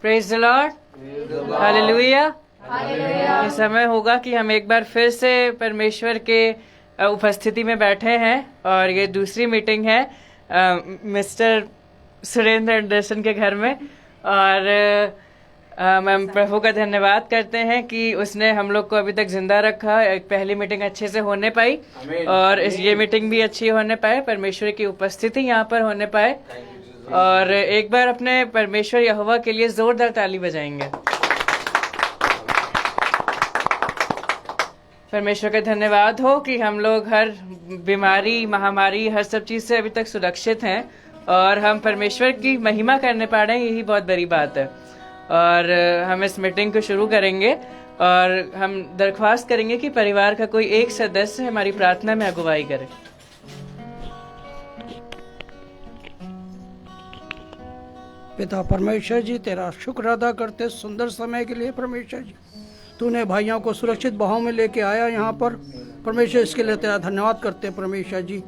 Praise the Lord, hallelujah. ये समय होगा कि हम एक बार फिर से परमेश्वर के उपस्थिति में बैठे हैं और ये दूसरी मीटिंग है मिस्टर सुरेंद्र एंडरसन के घर में। और हम प्रभु का धन्यवाद करते हैं कि उसने हम लोग को अभी तक जिंदा रखा, एक पहली मीटिंग अच्छे से होने पाई और ये मीटिंग भी अच्छी होने पाए, परमेश्वर की उपस्थिति यहाँ पर होने पाए। और एक बार अपने परमेश्वर यहोवा के लिए जोरदार ताली बजाएंगे। परमेश्वर का धन्यवाद हो कि हम लोग हर बीमारी, महामारी, हर सब चीज से अभी तक सुरक्षित हैं और हम परमेश्वर की महिमा करने पा रहे हैं, यही बहुत बड़ी बात है। और हम इस मीटिंग को शुरू करेंगे और हम दरख्वास्त करेंगे कि परिवार का कोई एक सदस्य हमारी प्रार्थना में अगुवाई करे। पिता परमेश्वर जी, तेरा शुक्र अदा करते सुंदर समय के लिए। परमेश्वर जी, तूने भाइयों को सुरक्षित बहाव में लेके आया यहाँ पर। परमेश्वर, इसके लिए तेरा धन्यवाद करते परमेश्वर जी।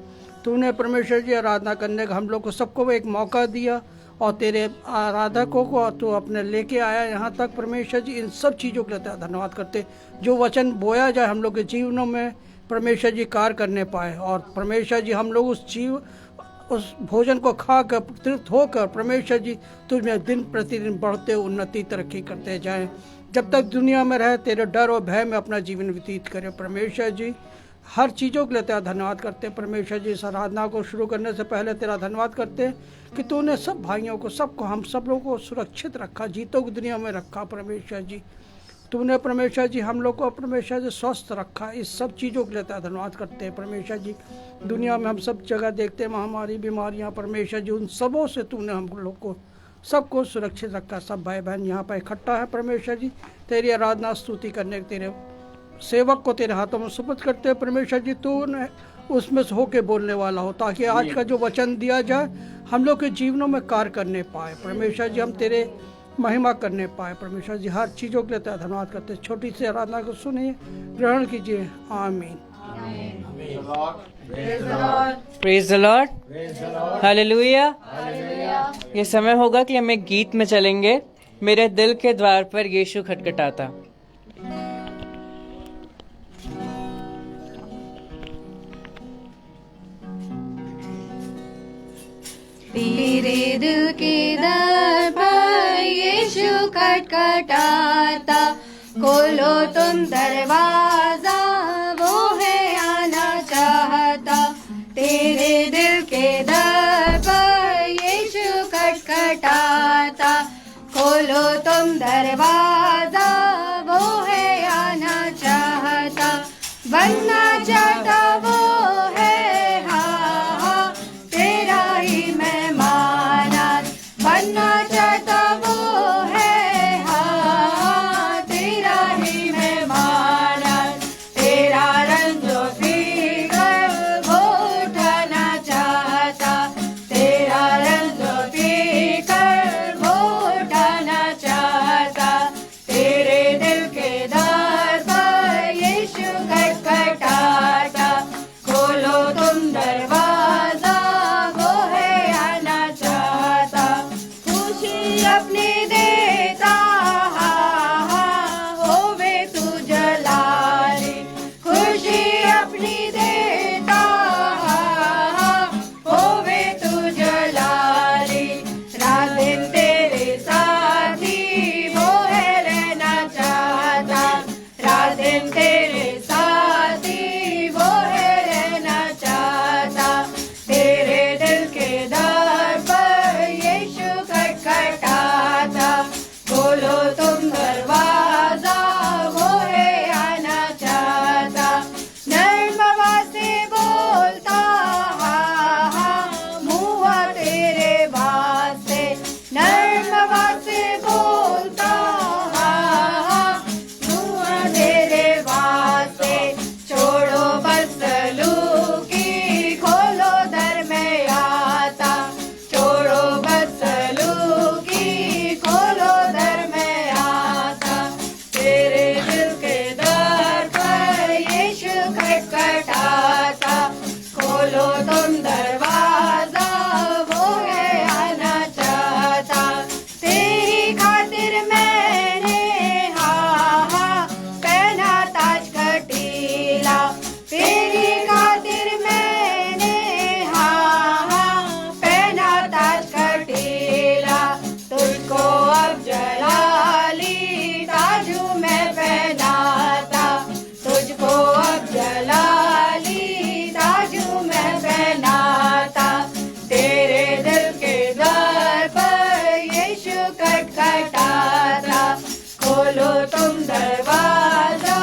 तूने परमेश्वर जी आराधना करने का हम लोग को सबको एक मौका दिया और तेरे आराधकों को तू अपने लेके आया यहाँ तक। परमेश्वर जी, इन सब चीज़ों के लिए तेरा धन्यवाद करते। जो वचन बोया जाए हम लोग के जीवनों में परमेश्वर जी कार्य करने पाए और परमेश्वर जी हम लोग उस भोजन को खा कर तृप्त होकर परमेश्वर जी तुझमें दिन प्रतिदिन बढ़ते उन्नति तरक्की करते जाएं। जब तक दुनिया में रहे तेरे डर और भय में अपना जीवन व्यतीत करें। परमेश्वर जी, हर चीज़ों के लिए तेरा धन्यवाद करते। परमेश्वर जी, इस आराधना को शुरू करने से पहले तेरा धन्यवाद करते कि तूने सब भाइयों को, सबको, हम सब लोगों को सुरक्षित रखा, जीतों की दुनिया में रखा। परमेश्वर जी, तूने परमेश्वर जी हम लोग को परमेश्वर जी स्वस्थ रखा। इस सब चीज़ों के लिए तेरा धन्यवाद करते हैं परमेश्वर जी। दुनिया में हम सब जगह देखते हैं महामारी, बीमारियां, परमेश्वर जी, उन सबों से तूने हम लोग को सबको सुरक्षित रखा। सब भाई बहन यहाँ पर इकट्ठा है परमेश्वर जी, तेरी आराधना स्तुति करने तेरे सेवक को तेरे हाथों में सुपुर्द करते हैं। परमेश्वर जी, तूने उसमें से होके बोलने वाला हो ताकि आज का जो वचन दिया जाए हम लोग के जीवनों में कार्य करने पाए। परमेश्वर जी, हम तेरे महिमा करने पाए। परमेश्वर जी, हर चीज़ों के लिए तेरा धन्यवाद करते। छोटी सी आराधना को सुनिए, ग्रहण कीजिए। आमीन। Praise the Lord, hallelujah. ये समय होगा कि हम एक गीत में चलेंगे, मेरे दिल के द्वार पर यीशु खटखटाता। तेरे दिल के दर पर यीशु खटखटाता, खोलो तुम दरवाजा, वो है आना चाहता। तेरे दिल के दर पर यीशु खटखटाता, खोलो तुम दरवाजा, वो है आना चाहता। बनना चाहता वो है, हाँ, तेरा ही मेहमान। बनना चाहता वो है, हाँ, तेरा ही मेहमान। तेरा रंजो पीकर वो उठाना चाहता, तेरा रंजो पीकर वो उठाना चाहता। तेरे दिल के द्वार पर यीशु खटखटाता, खटखटाता, खोलो तुम दरवाजा,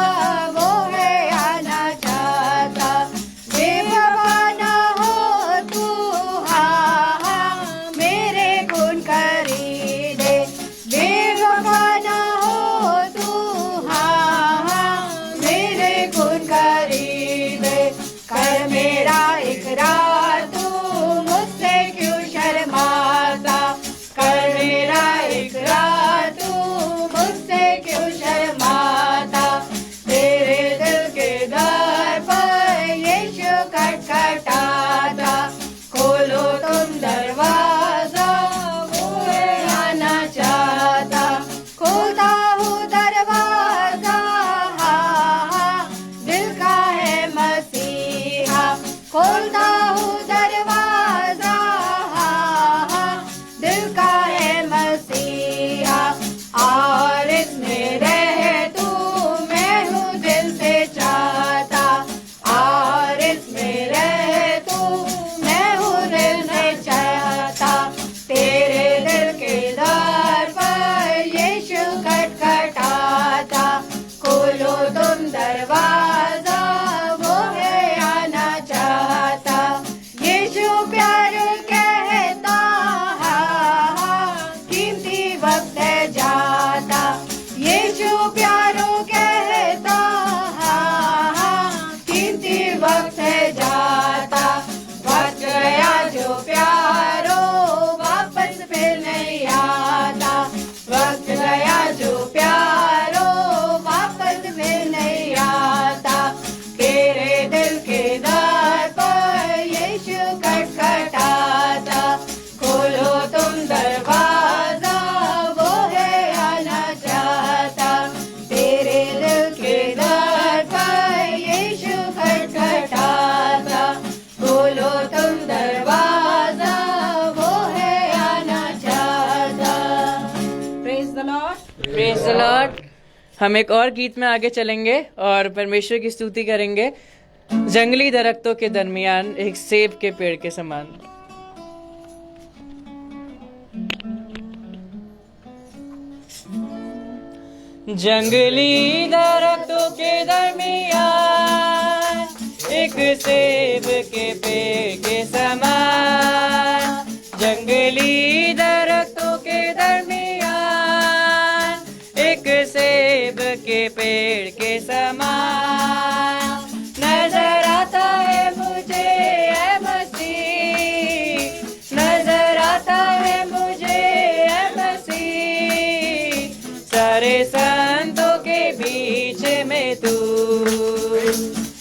वो है आना चाहता। बेवफा ना हो तू, हाँ हाँ मेरे खून खरीदे, बेवफा ना हो तू, हाँ हाँ मेरे खून खरीदे। कर मेरा इकरार तू, मुझसे क्यों शर्माता, कर मेरा इकरार तू, मुझसे क्यों शर्माता। तेरे दिल के दर पर यीशु खटखटाता, खोलो तुम दरवाजा, वो है आना चाहता। खोलता हूँ दरवाजा, हाँ हाँ दिल का है मसीहा, खोलता हूँ दरवाजा, हाँ हाँ दिल का है मसीहा। और इसमें रह तू, मैं हूँ दिल से चाहता, और इसमें रह तू, मैं हूँ दिल से चाहता। तेरे दिल के दर पर यीशु खटखटाता, खोलो तुम दरवाजा, वो है आना चाहता। यीशु प्यार कहता, हाँ हाँ कीमती वक्त है जाता। यीशु प्यारो कहता, हाँ हाँ कीमती वक्त है जाता। वक्त गया जो प्यारो, वापस फिर नहीं आता। वक्त गया जो प्यारो, वापस फिर नहीं आता। तेरे दिल के दर पर यीशु खटखटाता, खोलो तुम दरवाजा, वो है आना चाहता। तेरे दिल के दर पर यीशु खटखटाता, खोलो तुम दरवाजा, वो है आना चाहता। Praise the Lord. Praise the Lord. हम एक और गीत में आगे चलेंगे और परमेश्वर की स्तुति करेंगे। जंगली दरख्तों के दरमियान एक सेब के पेड़ के समान। जंगली दरख्तों के दरमियान एक सेब के पेड़ के समान। जंगली दरख्तों के दरमियान एक सेब के पेड़ के समान। नजर आता है मुझे ऐ मसीह, नजर आता है मुझे ऐ मसीह, सारे संतों के बीच में तू।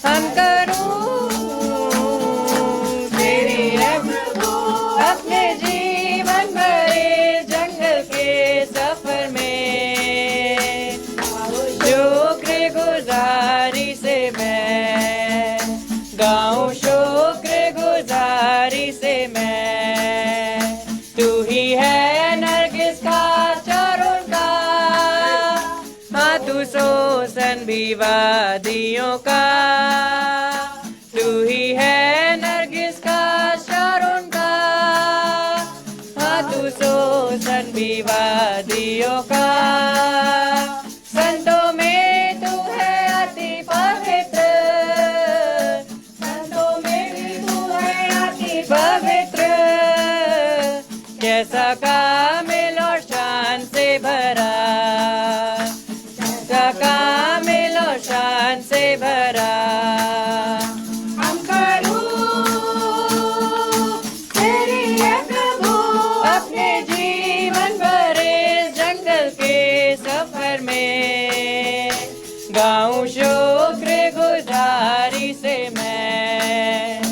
हम करूं तेरी प्रभु अपने जीवन भरे जंगल के सफर में। शुक्र गुजारी से मैं गाऊं, शुक्र गुजारी से मैं। तू ही है नरगिस का चारों का, हाँ तू सोसन भी वादियों का। तू ही है नरगिस का चारों का, हाँ तू सोसन भी वादियों का। संतों में तू है अति पवित्र, संतों में भी तू है अति पवित्र। कैसा कामिल और शान से भरा, कैसा कामिल और शान से भरा। हम करूं तेरी है प्रभु अपने जीवन भरे जंगल के सफर में। गाऊं शुक्र गुजारी से मैं,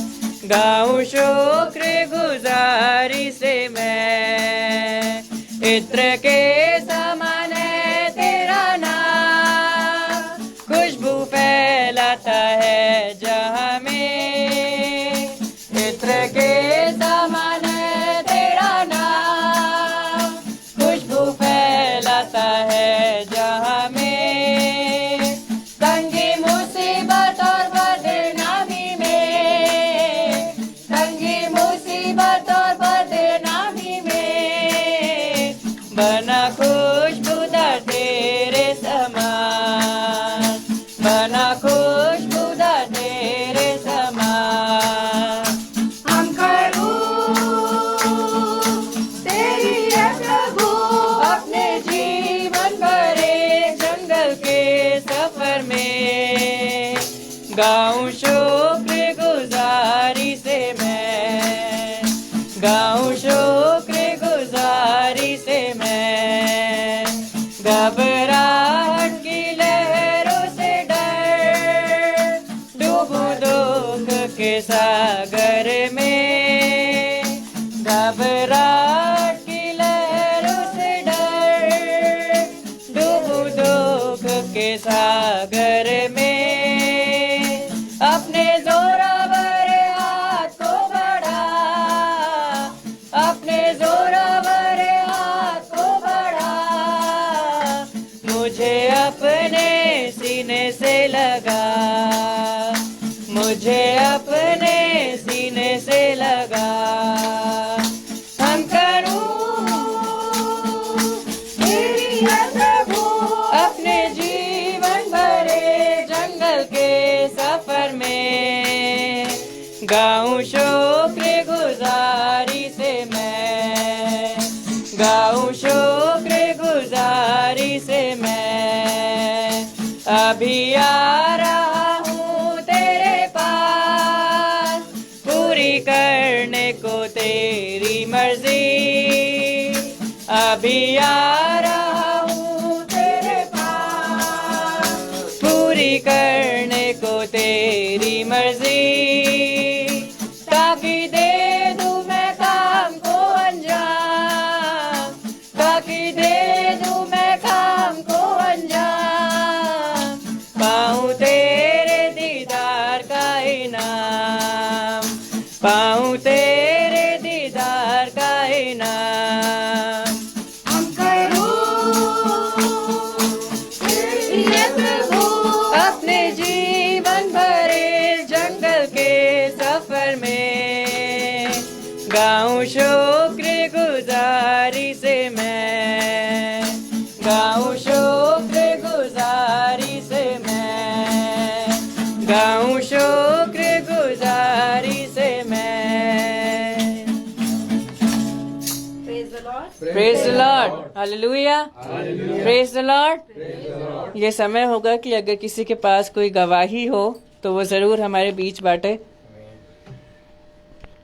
गाऊं शुक्र गुजारी से मैं। इत्र के समान है तेरा नाम, खुशबू फैलाता है जहां में। इत्र के समान है तेरा नाम, खुशबू फैलाता है जहां में। तंगी मुसीबत और बदनामी में, तंगी मुसीबत और बदनामी में, बना खुशबूदार तेरे समान, बना खुशबूदार तेरे समान। हम करूं तेरी है प्रभु, अपने जीवन भरे जंगल के सफर में, गाऊं शुक्र गुजारी से मैं, गाऊं शुक्र गुजारी से मैं। घबराहट की लहरों से डर, डूबूं दुख के सागर में, घबराहट की लहरों से डर, डूबूं दुख के सागर में। अपने जोरावर हाथ को बढ़ा, अपने जोरावर हाथ को बढ़ा, मुझे अपने सीने से लगा, मुझे अपने सीने से लगा। हम करूं तेरी है प्रभु, अपने जीवन भरे जंगल के सफर में, गाऊं शुक्र गुजारी से मैं, गाऊं शुक्र गुजारी से मैं। अभी आ रहा हूँ तेरे पास, पूरी करने को तेरी मर्जी। अभी आ रहा हूँ तेरे पास, पूरी करने को तेरी मर्जी। ताकि दे दूं मैं काम को अंजाम, ताकि दे दूं मैं काम को अंजाम। पाऊं तेरे दीदार का इनाम, पाऊं तेरे दीदार का इनाम। हम करूं तेरी है प्रभु, अपने जीवन भरे जंगल के सफर में, गाऊं शुक्र गुजारी से मैं, गाऊं शुक्र गुजारी से मैं, गाऊं शुक्र गुजारी से मैं। Praise the Lord, hallelujah, praise the Lord. ये समय होगा कि अगर किसी के पास कोई गवाही हो तो वो जरूर हमारे बीच बांटे।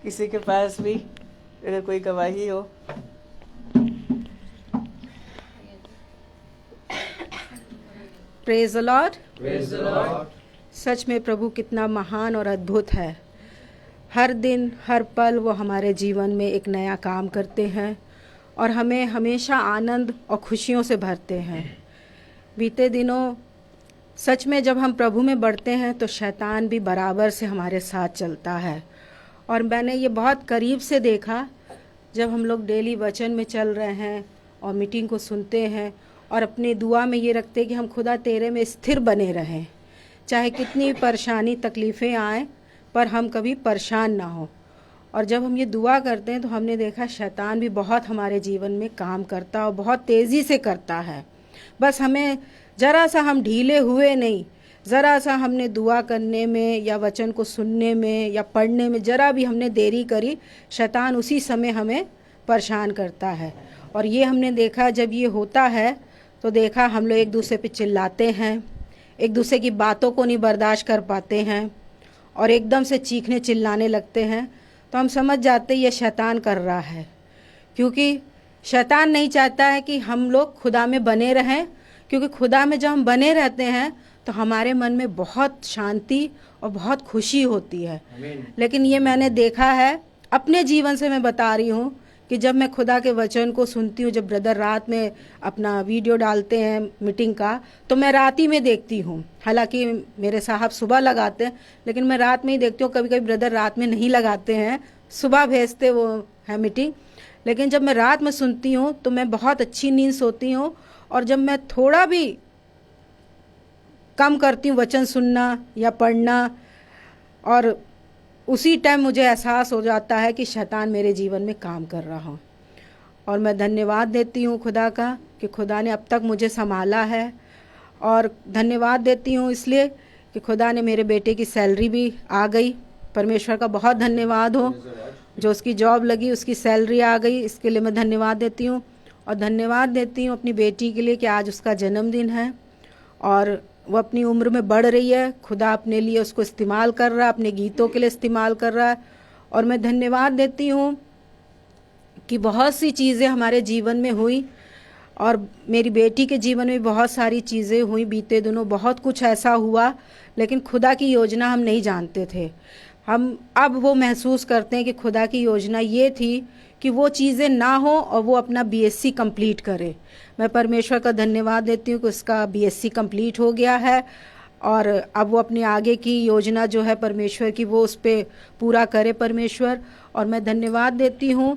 किसी के पास भी अगर कोई गवाही हो। Praise the Lord. सच में प्रभु कितना महान और अद्भुत है। हर दिन हर पल वो हमारे जीवन में एक नया काम करते हैं और हमें हमेशा आनंद और खुशियों से भरते हैं। बीते दिनों सच में जब हम प्रभु में बढ़ते हैं तो शैतान भी बराबर से हमारे साथ चलता है। और मैंने ये बहुत करीब से देखा जब हम लोग डेली वचन में चल रहे हैं और मीटिंग को सुनते हैं और अपनी दुआ में ये रखते हैं कि हम खुदा तेरे में स्थिर बने रहें, चाहे कितनी परेशानी तकलीफ़ें आएँ पर हम कभी परेशान ना हो। और जब हम ये दुआ करते हैं तो हमने देखा शैतान भी बहुत हमारे जीवन में काम करता और बहुत तेज़ी से करता है। बस हमें ज़रा सा हम ढीले हुए नहीं, ज़रा सा हमने दुआ करने में या वचन को सुनने में या पढ़ने में ज़रा भी हमने देरी करी, शैतान उसी समय हमें परेशान करता है। और ये हमने देखा जब ये होता है तो देखा हम लोग एक दूसरे पे चिल्लाते हैं, एक दूसरे की बातों को नहीं बर्दाश्त कर पाते हैं और एकदम से चीखने चिल्लाने लगते हैं। तो हम समझ जाते ये शैतान कर रहा है, क्योंकि शैतान नहीं चाहता है कि हम लोग खुदा में बने रहें, क्योंकि खुदा में जब हम बने रहते हैं तो हमारे मन में बहुत शांति और बहुत खुशी होती है। लेकिन ये मैंने देखा है, अपने जीवन से मैं बता रही हूँ कि जब मैं खुदा के वचन को सुनती हूँ, जब ब्रदर रात में अपना वीडियो डालते हैं मीटिंग का, तो मैं रात ही में देखती हूँ। हालांकि मेरे साहब सुबह लगाते हैं, लेकिन मैं रात में ही देखती हूँ। कभी कभी ब्रदर रात में नहीं लगाते हैं, सुबह भेजते वो है मीटिंग। लेकिन जब मैं रात में सुनती हूँ तो मैं बहुत अच्छी नींद सोती हूँ। और जब मैं थोड़ा भी कम करती हूँ वचन सुनना या पढ़ना, और उसी टाइम मुझे एहसास हो जाता है कि शैतान मेरे जीवन में काम कर रहा हूँ। और मैं धन्यवाद देती हूँ खुदा का कि खुदा ने अब तक मुझे संभाला है। और धन्यवाद देती हूँ इसलिए कि खुदा ने मेरे बेटे की सैलरी भी आ गई। परमेश्वर का बहुत धन्यवाद हो, जो उसकी जॉब लगी उसकी सैलरी आ गई, इसके लिए मैं धन्यवाद देती हूँ। और धन्यवाद देती हूँ अपनी बेटी के लिए कि आज उसका जन्मदिन है और वो अपनी उम्र में बढ़ रही है। खुदा अपने लिए उसको इस्तेमाल कर रहा है, अपने गीतों के लिए इस्तेमाल कर रहा है। और मैं धन्यवाद देती हूँ कि बहुत सी चीज़ें हमारे जीवन में हुई और मेरी बेटी के जीवन में बहुत सारी चीज़ें हुई। बीते दिनों बहुत कुछ ऐसा हुआ, लेकिन खुदा की योजना हम नहीं जानते थे। हम अब वो महसूस करते हैं कि खुदा की योजना ये थी कि वो चीज़ें ना हो और वो अपना बीएससी कंप्लीट करे। मैं परमेश्वर का धन्यवाद देती हूँ कि उसका बीएससी कंप्लीट हो गया है और अब वो अपनी आगे की योजना जो है परमेश्वर की वो उस पर पूरा करे परमेश्वर। और मैं धन्यवाद देती हूँ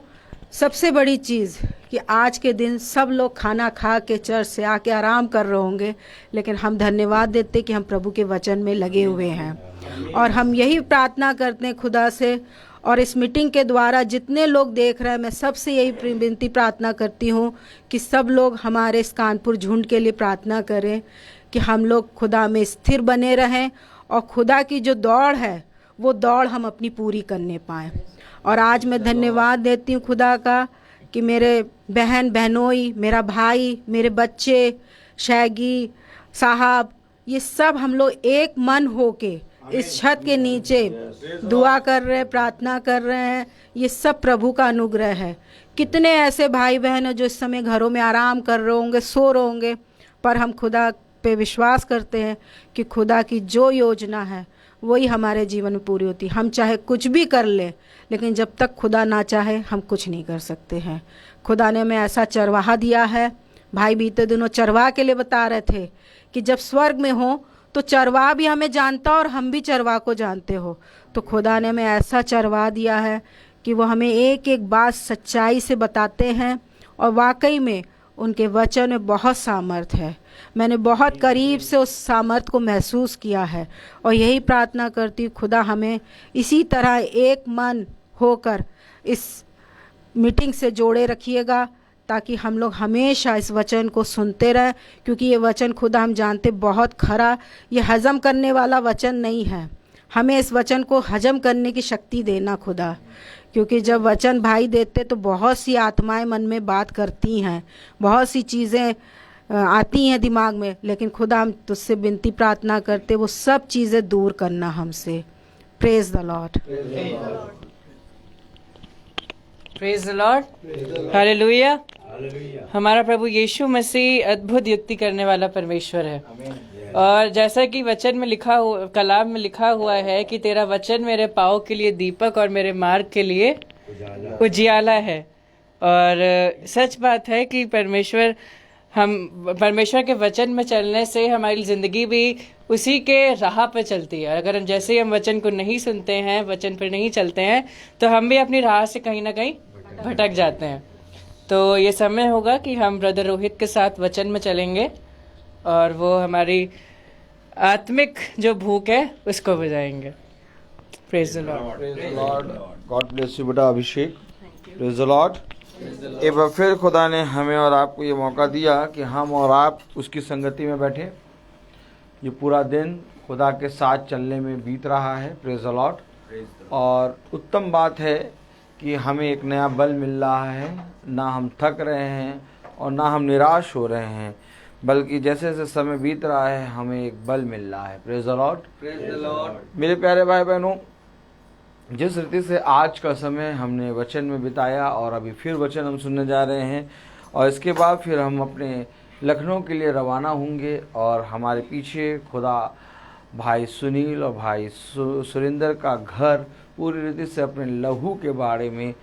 सबसे बड़ी चीज़ कि आज के दिन सब लोग खाना खा के चर्च से आके आराम कर रहे होंगे, लेकिन हम धन्यवाद देते कि हम प्रभु के वचन में लगे हुए हैं। और हम यही प्रार्थना करते हैं खुदा से, और इस मीटिंग के द्वारा जितने लोग देख रहे हैं मैं सबसे यही विनती प्रार्थना करती हूँ कि सब लोग हमारे इस कानपुर झुंड के लिए प्रार्थना करें कि हम लोग खुदा में स्थिर बने रहें और खुदा की जो दौड़ है वो दौड़ हम अपनी पूरी करने पाएँ। और आज मैं धन्यवाद देती हूँ खुदा का कि मेरे बहन बहनोई, मेरा भाई, मेरे बच्चे, शैगी साहब, ये सब हम लोग एक मन होके इस छत के नीचे दुआ कर रहे हैं, प्रार्थना कर रहे हैं। ये सब प्रभु का अनुग्रह है। कितने ऐसे भाई बहन हैं जो इस समय घरों में आराम कर रहे होंगे, सो रहे होंगे, पर हम खुदा पे विश्वास करते हैं कि खुदा की जो योजना है वही हमारे जीवन में पूरी होती है। हम चाहे कुछ भी कर लें, लेकिन जब तक खुदा ना चाहे हम कुछ नहीं कर सकते हैं। खुदा ने हमें ऐसा चरवाहा दिया है। भाई बीते दिनों चरवाह के लिए बता रहे थे कि जब स्वर्ग में हो तो चरवाह भी हमें जानता और हम भी चरवाह को जानते हो। तो खुदा ने हमें ऐसा चरवाह दिया है कि वो हमें एक एक बात सच्चाई से बताते हैं और वाकई में उनके वचन में बहुत सामर्थ है। मैंने बहुत करीब से उस सामर्थ को महसूस किया है और यही प्रार्थना करती हूँ खुदा हमें इसी तरह एक मन होकर इस मीटिंग से जोड़े रखिएगा, ताकि हम लोग हमेशा इस वचन को सुनते रहें, क्योंकि ये वचन खुदा हम जानते बहुत खरा, ये हजम करने वाला वचन नहीं है। हमें इस वचन को हजम करने की शक्ति देना खुदा, क्योंकि जब वचन भाई देते तो बहुत सी आत्माएं मन में बात करती हैं, बहुत सी चीज़ें आती हैं दिमाग में, लेकिन खुदा हम तुझसे विनती प्रार्थना करते वो सब चीज़ें दूर करना हमसे। Praise the Lord. Praise the Lord, hallelujah. हमारा प्रभु यीशु मसीह अद्भुत युक्ति करने वाला परमेश्वर है। और जैसा कि वचन में लिखा हुआ, कलाम में लिखा हुआ है कि तेरा वचन मेरे पाँव के लिए दीपक और मेरे मार्ग के लिए उजियाला है। और सच बात है कि परमेश्वर के वचन में चलने से हमारी ज़िंदगी भी उसी के राह पर चलती है। अगर जैसे ही हम वचन को नहीं सुनते हैं, वचन पर नहीं चलते हैं, तो हम भी अपनी राह से कहीं ना कहीं भटक जाते हैं। तो ये समय होगा कि हम ब्रदर रोहित के साथ वचन में चलेंगे और वो हमारी आत्मिक जो भूख है उसको बुझाएंगे। Praise the lord. God bless you बेटा अभिषेक। Praise the Lord. एक बार फिर खुदा ने हमें और आपको ये मौका दिया कि हम और आप उसकी संगति में बैठे। ये पूरा दिन खुदा के साथ चलने में बीत रहा है। Praise the Lord. और उत्तम बात है कि हमें एक नया बल मिल रहा है। ना हम थक रहे हैं और ना हम निराश हो रहे हैं, बल्कि जैसे जैसे समय बीत रहा है हमें एक बल मिल रहा है। Praise the Lord. Praise the Lord. मेरे प्यारे भाई बहनों, जिस रीति से आज का समय हमने वचन में बिताया और अभी फिर वचन हम सुनने जा रहे हैं, और इसके बाद फिर हम अपने लखनऊ के लिए रवाना होंगे। और हमारे पीछे खुदा भाई सुनील और भाई सुरेंद्र का घर पूरी रीति से अपने लहू के बारे में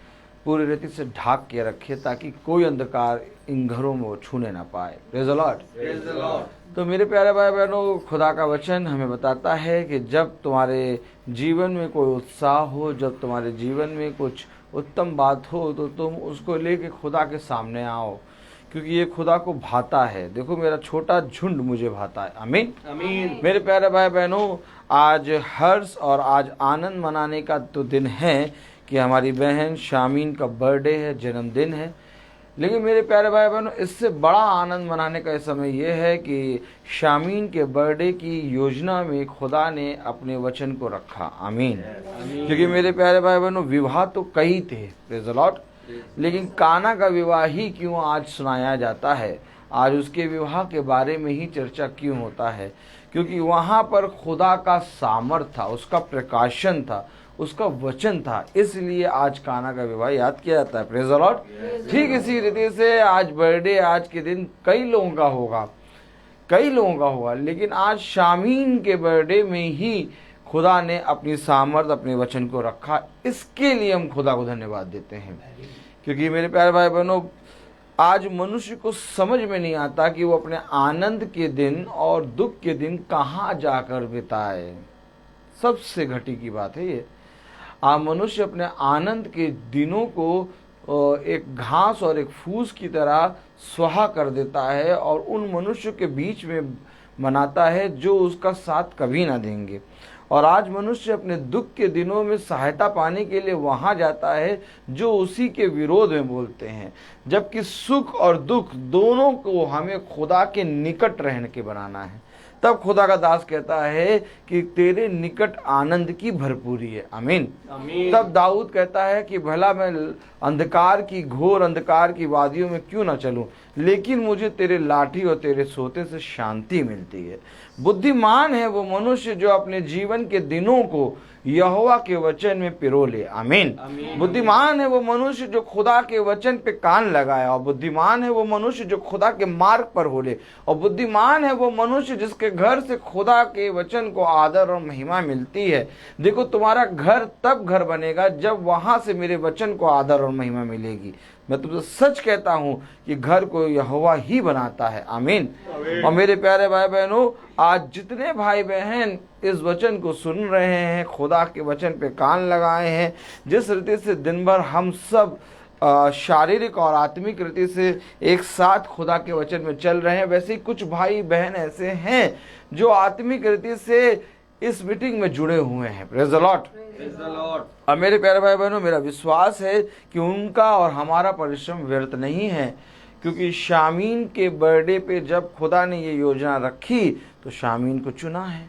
पूरी रीति से ढाक के रखे, ताकि कोई अंधकार इन घरों में वो छूने ना पाए। Praise the Lord. Praise the Lord. तो मेरे प्यारे भाई बहनों, खुदा का वचन हमें बताता है कि जब तुम्हारे जीवन में कोई उत्साह हो, जब तुम्हारे जीवन में कुछ उत्तम बात हो, तो तुम उसको लेके खुदा के सामने आओ, क्योंकि ये खुदा को भाता है। देखो, मेरा छोटा झुंड मुझे भाता है। आमीन आमीन। मेरे प्यारे भाई बहनों, आज हर्ष और आज आनंद मनाने का तो दिन है कि हमारी बहन शामीन का बर्थडे है, जन्मदिन है। लेकिन मेरे प्यारे भाई बहनों, इससे बड़ा आनंद मनाने का समय यह है कि शामीन के बर्थडे की योजना में खुदा ने अपने वचन को रखा। आमीन। क्योंकि मेरे प्यारे भाई बहनों, विवाह तो कई थे, प्रेज़ द लॉर्ड, लेकिन काना का विवाह ही क्यों आज सुनाया जाता है, आज उसके विवाह के बारे में ही चर्चा क्यों होता है? क्योंकि वहाँ पर खुदा का सामर्थ था, उसका प्रकाशन था, उसका वचन था, इसलिए आज काना का विवाह याद किया जाता है। Praise the Lord. ठीक इसी रीति से आज बर्थडे आज के दिन कई लोगों का होगा, लेकिन आज शामीन के बर्थडे में ही खुदा ने अपनी सामर्थ, अपने वचन को रखा। इसके लिए हम खुदा को धन्यवाद देते हैं। क्योंकि मेरे प्यारे भाई बहनों, आज मनुष्य को समझ में नहीं आता कि वो अपने आनंद के दिन और दुख के दिन कहाँ जाकर बिताए। सबसे घटी की बात है ये। आज मनुष्य अपने आनंद के दिनों को एक घास और एक फूस की तरह स्वाहा कर देता है और उन मनुष्यों के बीच में मनाता है जो उसका साथ कभी ना देंगे। और आज मनुष्य अपने दुख के दिनों में सहायता पाने के लिए वहाँ जाता है जो उसी के विरोध में बोलते हैं, जबकि सुख और दुख दोनों को हमें खुदा के निकट रहने के बनाना है। तब खुदा का दास कहता है कि तेरे निकट आनंद की भरपूरी है। आमीन। तब दाऊद कहता है कि भला मैं अंधकार की, घोर अंधकार की वादियों में क्यों ना चलूं, लेकिन मुझे तेरे लाठी और तेरे सोते से शांति मिलती है। बुद्धिमान है वो मनुष्य जो अपने जीवन के दिनों को यहोवा के वचन में पिरो ले। आमीन। बुद्धिमान है वो मनुष्य जो खुदा के वचन पे कान लगाया, और बुद्धिमान है वो मनुष्य जो खुदा के मार्ग पर हो ले, और बुद्धिमान है वो मनुष्य जिसके घर से खुदा के वचन को आदर और महिमा मिलती है। देखो, तुम्हारा घर तब घर बनेगा जब वहां से मेरे वचन को आदर और महिमा मिलेगी। मैं तुमसे सच कहता हूं कि घर को यहोवा ही बनाता है। आमीन। और मेरे प्यारे भाई बहनों, आज जितने भाई बहन इस वचन को सुन रहे हैं, खुदा के वचन पे कान लगाए हैं, जिस रीति से दिन भर हम सब शारीरिक और आत्मिक रीति से एक साथ खुदा के वचन में चल रहे हैं, वैसे ही कुछ भाई बहन ऐसे हैं जो आत्मिक रीति से इस मीटिंग में जुड़े हुए हैं। Praise the Lord. और मेरे प्यारे भाई बहनों, मेरा विश्वास है कि उनका और हमारा परिश्रम व्यर्थ नहीं है, क्योंकि शामीन के बर्थडे पे जब खुदा ने ये योजना रखी तो शामीन को चुना है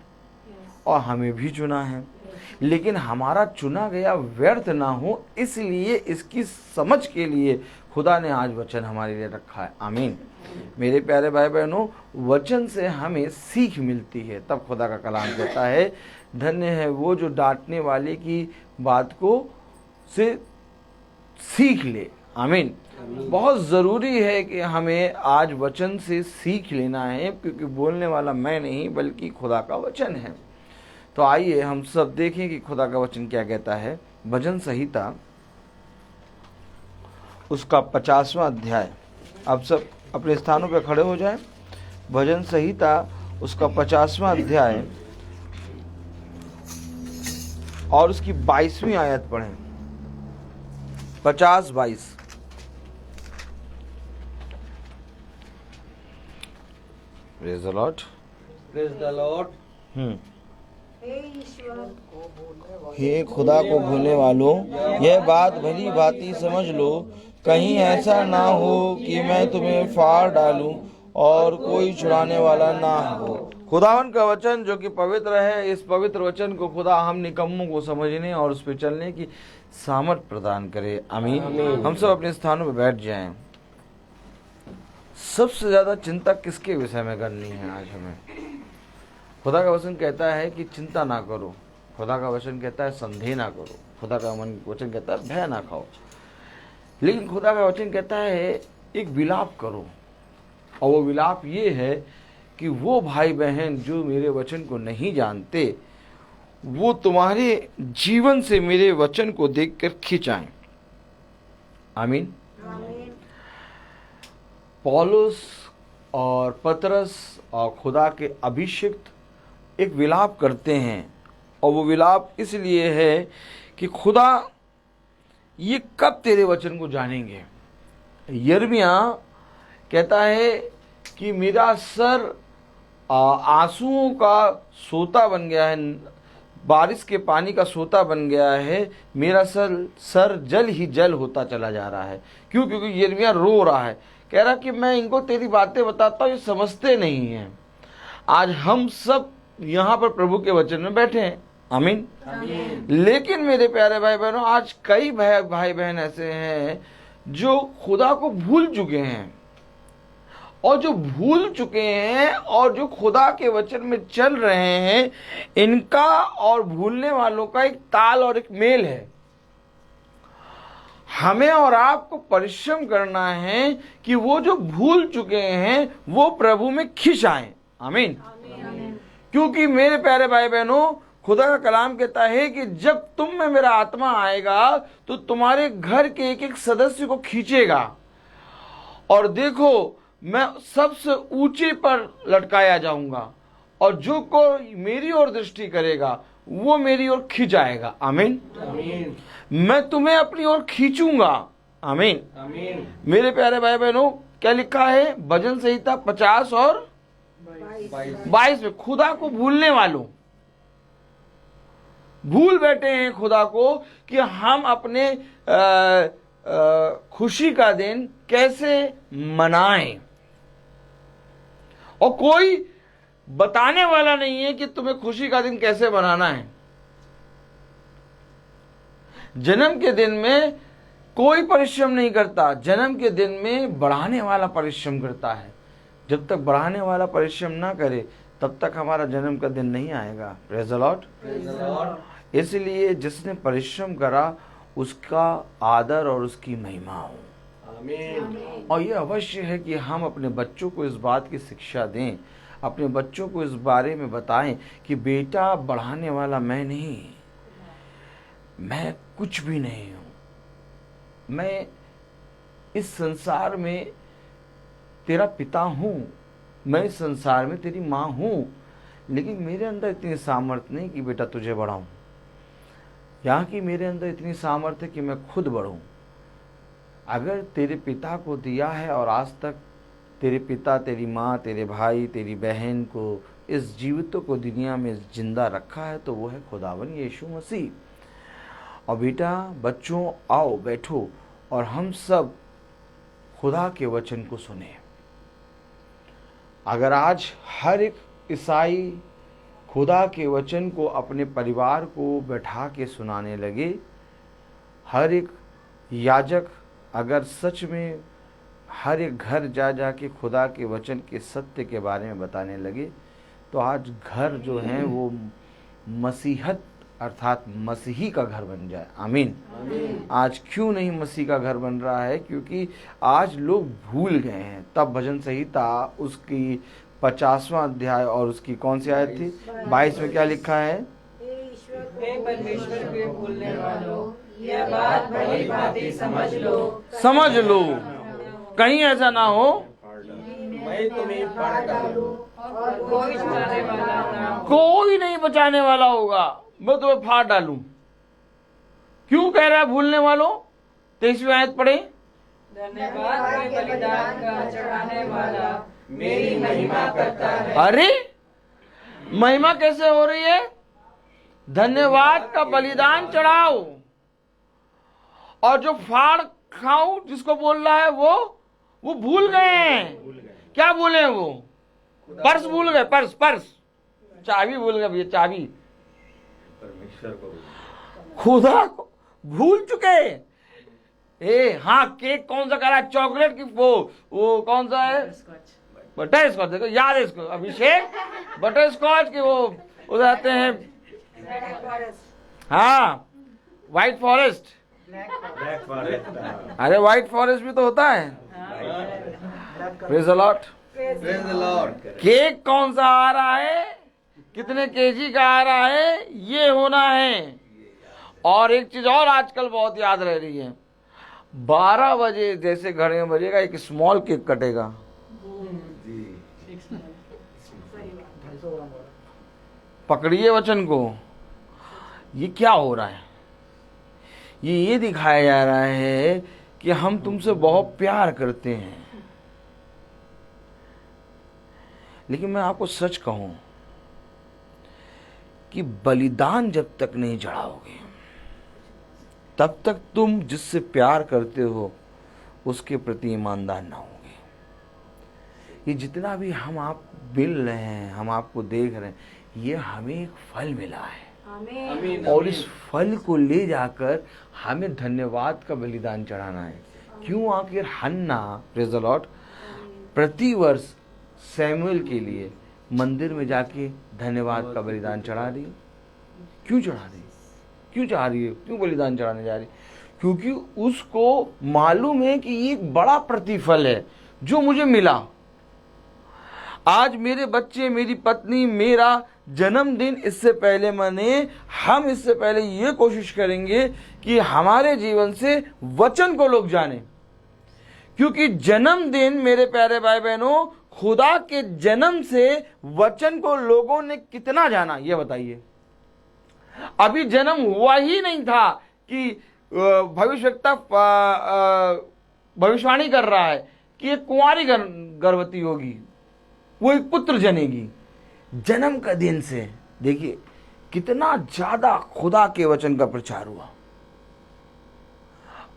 और हमें भी चुना है, लेकिन हमारा चुना गया व्यर्थ ना हो, इसलिए इसकी समझ के लिए खुदा ने आज वचन हमारे लिए रखा है। आमीन। मेरे प्यारे भाई बहनों, वचन से हमें सीख मिलती है। तब खुदा का कलाम कहता है, धन्य है वो जो डांटने वाले की बात को से सीख ले। आमीन। बहुत ज़रूरी है कि हमें आज वचन से सीख लेना है, क्योंकि बोलने वाला मैं नहीं बल्कि खुदा का वचन है। तो आइए हम सब देखें कि खुदा का वचन क्या कहता है। भजन संहिता उसका 50वां अध्याय। आप सब अपने स्थानों पर खड़े हो जाएं। भजन संहिता उसका 50वां अध्याय और उसकी 22वीं आयत पढ़ें। 50-22। Praise the lord. Praise the lord. हे खुदा को भूलने वालों, यह बात भली भांति समझ लो, कहीं ऐसा ना हो कि मैं तुम्हें फाड़ डालूं और कोई छुड़ाने वाला ना हो। खुदावन का वचन जो कि पवित्र है, इस पवित्र वचन को खुदा हम निकम्मों को समझने और उस पर चलने की सामर्थ प्रदान करे। आमीन। हम सब अपने स्थानों पर बैठ जाएं। सबसे ज्यादा चिंता किसके विषय में करनी है आज हमें? खुदा का वचन कहता है कि चिंता ना करो। खुदा का वचन कहता है संदेह ना करो। खुदा का वचन कहता है भय ना खाओ। लेकिन खुदा का वचन कहता है एक विलाप करो, और वो विलाप ये है कि वो भाई बहन जो मेरे वचन को नहीं जानते, वो तुम्हारे जीवन से मेरे वचन को देखकर खिंचाएं। आमीन। पौलुस और पतरस और खुदा के अभिषिक्त एक विलाप करते हैं, और वो विलाप इसलिए है कि खुदा ये कब तेरे वचन को जानेंगे। यिर्मयाह कहता है कि मेरा सर आंसुओं का सोता बन गया है, बारिश के पानी का सोता बन गया है, मेरा सर जल ही जल होता चला जा रहा है। क्यों? क्योंकि यिर्मयाह रो रहा है, कह रहा कि मैं इनको तेरी बातें बताता हूँ, ये समझते नहीं हैं। आज हम सब यहाँ पर प्रभु के वचन में बैठे हैं, आमीन। लेकिन मेरे प्यारे भाई बहनों, आज कई भाई बहन ऐसे हैं जो खुदा को भूल चुके हैं, और जो भूल चुके हैं और जो खुदा के वचन में चल रहे हैं, इनका और भूलने वालों का एक ताल और एक मेल है। हमें और आपको परिश्रम करना है कि वो जो भूल चुके हैं वो प्रभु में खिंच आए, आमीन। क्योंकि मेरे प्यारे भाई बहनों, खुदा का कलाम कहता है कि जब तुम में मेरा आत्मा आएगा तो तुम्हारे घर के एक एक सदस्य को खींचेगा, और देखो मैं सबसे ऊंचे पर लटकाया जाऊंगा, और जो कोई मेरी ओर दृष्टि करेगा वो मेरी ओर खींच आएगा, आमीन। मैं तुम्हें अपनी ओर खींचूंगा, आमीन। मेरे प्यारे भाई बहनों, क्या लिखा है भजन संहिता 50 और 22 में? खुदा को भूलने वालों, भूल बैठे हैं खुदा को कि हम अपने खुशी का दिन कैसे मनाएं, और कोई बताने वाला नहीं है कि तुम्हें खुशी का दिन कैसे मनाना है। जन्म के दिन में कोई परिश्रम नहीं करता, जन्म के दिन में बढ़ाने वाला परिश्रम करता है। जब तक बढ़ाने वाला परिश्रम ना करे तब तक हमारा जन्म का दिन नहीं आएगा। Praise the Lord. इसलिए जिसने परिश्रम करा उसका आदर और उसकी महिमा हो, आमीन। और ये अवश्य है कि हम अपने बच्चों को इस बात की शिक्षा दें, अपने बच्चों को इस बारे में बताएं कि बेटा, बढ़ाने वाला मैं नहीं, मैं कुछ भी नहीं हूं, मैं इस संसार में तेरा पिता हूं, मैं इस संसार में तेरी माँ हूं, लेकिन मेरे अंदर इतनी सामर्थ्य नहीं कि बेटा तुझे बढ़ाऊं। यहाँ की मेरे अंदर इतनी सामर्थ्य है कि मैं खुद बढ़ूं। अगर तेरे पिता को दिया है और आज तक तेरे पिता, तेरी माँ, तेरे भाई, तेरी बहन को, इस जीवितों को दुनिया में जिंदा रखा है, तो वो है खुदावन यीशु मसीह। और बेटा, बच्चों, आओ बैठो और हम सब खुदा के वचन को सुने। अगर आज हर एक ईसाई खुदा के वचन को अपने परिवार को बैठा के सुनाने लगे, हर एक याजक अगर सच में हर एक घर जा जा के खुदा के वचन के सत्य के बारे में बताने लगे, तो आज घर जो है वो मसीहत अर्थात मसीही का घर बन जाए, आमीन। आज क्यों नहीं मसीह का घर बन रहा है? क्योंकि आज लोग भूल गए हैं। तब भजन संहिता उसकी 50वां अध्याय और उसकी कौन सी आयत थी? 22 में क्या लिखा है? हे परमेश्वर के भूलने वालों, यह बात भली भांति समझ लो। समझ लो, कहीं ऐसा ना हो कोई बचाने वाला ना हो। कोई नहीं बचाने वाला होगा, मैं तुम्हें फाड़ डालूं। क्यों कह रहा है भूलने वालों? 23वीं आयत पढ़े। धन्यवाद के बलिदान का चढ़ाने वाला मेरी महिमा करता है। अरे महिमा कैसे हो रही है? धन्यवाद का बलिदान चढ़ाओ, और जो फाड़ खाऊं जिसको बोल रहा है वो भूल गए हैं। क्या भूले वो? पर्स भूल गए, पर्स चाबी भूल गए भैया, चाबी। परमेश्वर को, खुदा को भूल चुके। हाँ, केक कौन सा कह रहा है? चॉकलेट की वो कौन सा है? Butterscotch. देखो याद है इसको, अभिषेक। बटर स्कॉच के वो रहते हैं, हाँ, व्हाइट फॉरेस्ट। अरे व्हाइट फॉरेस्ट भी तो होता है। Praise the Lord. केक कौन सा आ रहा है, कितने केजी का आ रहा है, ये होना है। और एक चीज और आजकल बहुत याद रह रही है, 12 बजे जैसे घर में बजेगा एक स्मॉल केक कटेगा। पकड़िए वचन को। ये क्या हो रहा है? ये दिखाया जा रहा है कि हम तुमसे बहुत प्यार करते हैं। लेकिन मैं आपको सच कहूं, कि बलिदान जब तक नहीं चढ़ाओगे तब तक तुम जिससे प्यार करते हो उसके प्रति ईमानदार ना होगे। ये जितना भी हम आप मिल रहे हैं, हम आपको देख रहे हैं, ये हमें एक फल मिला है और इस फल को ले जाकर हमें धन्यवाद का बलिदान चढ़ाना है। क्यों? आखिर हन्ना, प्रेज़ द लॉर्ड, प्रतिवर्ष सैमुएल के लिए मंदिर में जाके धन्यवाद का बलिदान चढ़ा रही। क्यों चढ़ा रही? क्यों चाह रही है? क्यों बलिदान चढ़ाने जा रही? क्योंकि उसको मालूम है कि ये एक बड़ा प्रतिफल है जो मुझे मिला। आज मेरे बच्चे, मेरी पत्नी, मेरा जन्मदिन इससे पहले हम इससे पहले ये कोशिश करेंगे कि हमारे जीवन से वचन को लोग जाने। क्योंकि जन्मदिन, मेरे प्यारे भाई बहनों, खुदा के जन्म से वचन को लोगों ने कितना जाना, ये बताइए। अभी जन्म हुआ ही नहीं था कि भविष्यवक्ता भविष्यवाणी कर रहा है कि एक कुंवारी गर्भवती होगी, वो एक पुत्र जनेगी। जन्म का दिन से देखिए कितना ज्यादा खुदा के वचन का प्रचार हुआ।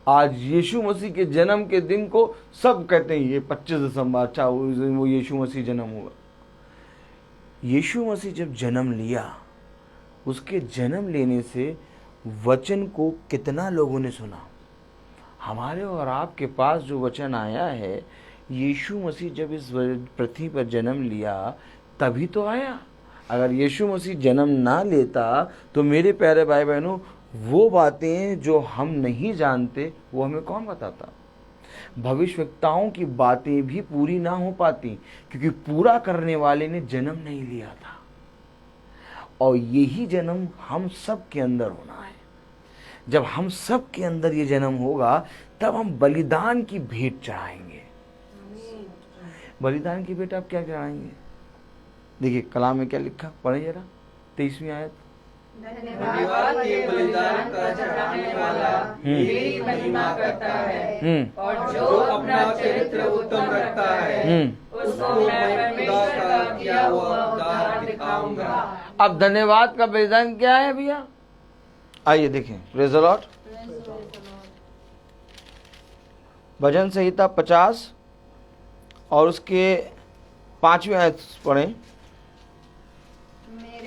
आज यीशु मसीह के जन्म के दिन को सब कहते हैं ये 25 दिसंबर, अच्छा वो यीशु मसीह जन्म हुआ। यीशु मसीह जब जन्म लिया, उसके जन्म लेने से वचन को कितना लोगों ने सुना। हमारे और आपके पास जो वचन आया है, यीशु मसीह जब इस पृथ्वी पर जन्म लिया तभी तो आया। अगर यीशु मसीह जन्म ना लेता तो मेरे प्यारे भाई बहनों, वो बातें जो हम नहीं जानते वो हमें कौन बताता। भविष्यवक्ताओं की बातें भी पूरी ना हो पाती क्योंकि पूरा करने वाले ने जन्म नहीं लिया था। और यही जन्म हम सब के अंदर होना है। जब हम सब के अंदर ये जन्म होगा तब हम बलिदान की भेंट चढ़ाएंगे। बलिदान की भेंट आप क्या चढ़ाएंगे? देखिए कलाम में क्या लिखा, पढ़े जरा 23वीं आयत। धन्यवाद के बलिदान का चढ़ाने वाला मेरी महिमा करता है और जो अपना चरित्र उत्तम रखता है उसको मैं परमेश्वर का किया हुआ उद्धार दिखाऊंगा। अब धन्यवाद का बलिदान क्या है भैया? आइए देखें, प्रेज़ द लॉर्ड। भजन संहिता 50 और उसके 5वीं आयत पढ़ें।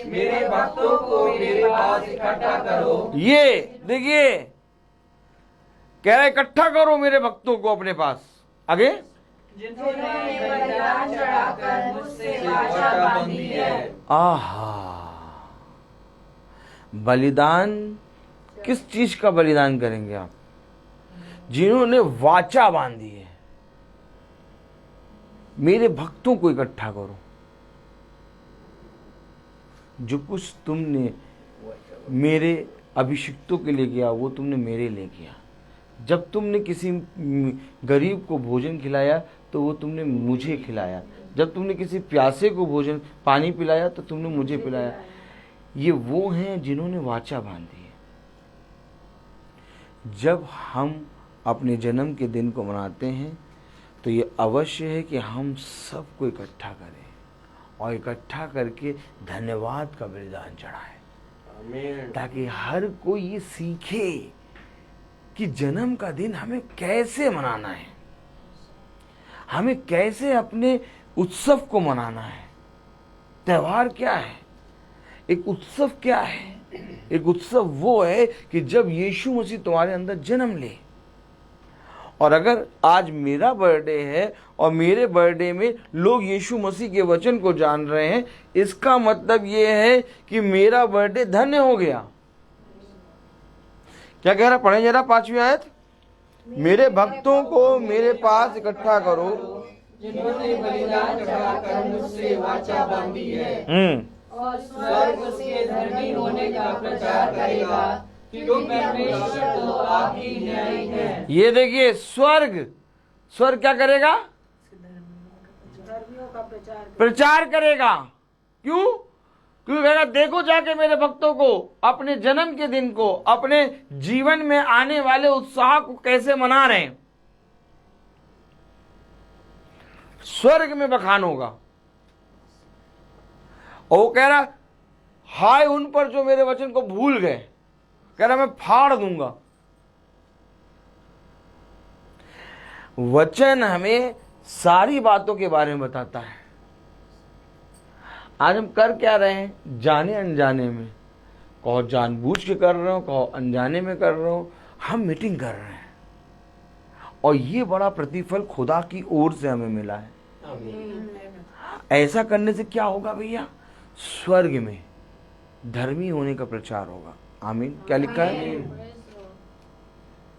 मेरे भक्तों को मेरे पास इकट्ठा करो। ये देखिए कह रहा इकट्ठा करो मेरे भक्तों को अपने पास। आगे, जिन्होंने बलिदान चढ़ाकर मुझसे वाचा बांधी है। आहा, बलिदान किस चीज का बलिदान करेंगे आप? जिन्होंने वाचा बांधी है। मेरे भक्तों को इकट्ठा करो। जो कुछ तुमने मेरे अभिषिक्तों के लिए किया वो तुमने मेरे लिए किया। जब तुमने किसी गरीब को भोजन खिलाया तो वो तुमने मुझे खिलाया। जब तुमने किसी प्यासे को भोजन पानी पिलाया तो तुमने मुझे पिलाया। ये वो हैं जिन्होंने वाचा बांधी है। जब हम अपने जन्म के दिन को मनाते हैं तो ये अवश्य है कि हम सबको इकट्ठा करें और इकट्ठा करके धन्यवाद का बलिदान चढ़ाएं, ताकि हर कोई ये सीखे कि जन्म का दिन हमें कैसे मनाना है, हमें कैसे अपने उत्सव को मनाना है। त्योहार क्या है? एक उत्सव क्या है? एक उत्सव वो है कि जब यीशु मसीह तुम्हारे अंदर जन्म ले। और अगर आज मेरा बर्थडे है और मेरे बर्थडे में लोग यीशु मसीह के वचन को जान रहे हैं, इसका मतलब ये है कि मेरा बर्थडे धन्य हो गया। क्या कह रहा? पढ़े जरा 5वीं आयत। मेरे भक्तों को मेरे पास इकट्ठा करो, जिन्होंने बलिदान चढ़ाकर मुझसे वाचा बांधी है और स्वर्ग से धर्मी होने का प्रचार करेगा कि परमेश्वर तो आप ही न्यायी है। ये देखिए स्वर्ग क्या करेगा? प्रचार करेगा। क्यों? क्योंकि कहेगा देखो जाके मेरे भक्तों को अपने जन्म के दिन को, अपने जीवन में आने वाले उत्साह को कैसे मना रहे हैं। स्वर्ग में बखान होगा। और वो कह रहा हाय उन पर जो मेरे वचन को भूल गए, कह रहा मैं फाड़ दूंगा। वचन हमें सारी बातों के बारे में बताता है। आज हम कर क्या रहे हैं, जाने अनजाने में, कहो जानबूझ के कर रहे हो, कहो अनजाने में कर रहे हो, हम मीटिंग कर रहे हैं और ये बड़ा प्रतिफल खुदा की ओर से हमें मिला है। ऐसा करने से क्या होगा भैया, स्वर्ग में धर्मी होने का प्रचार होगा। आमीन। क्या लिखा है,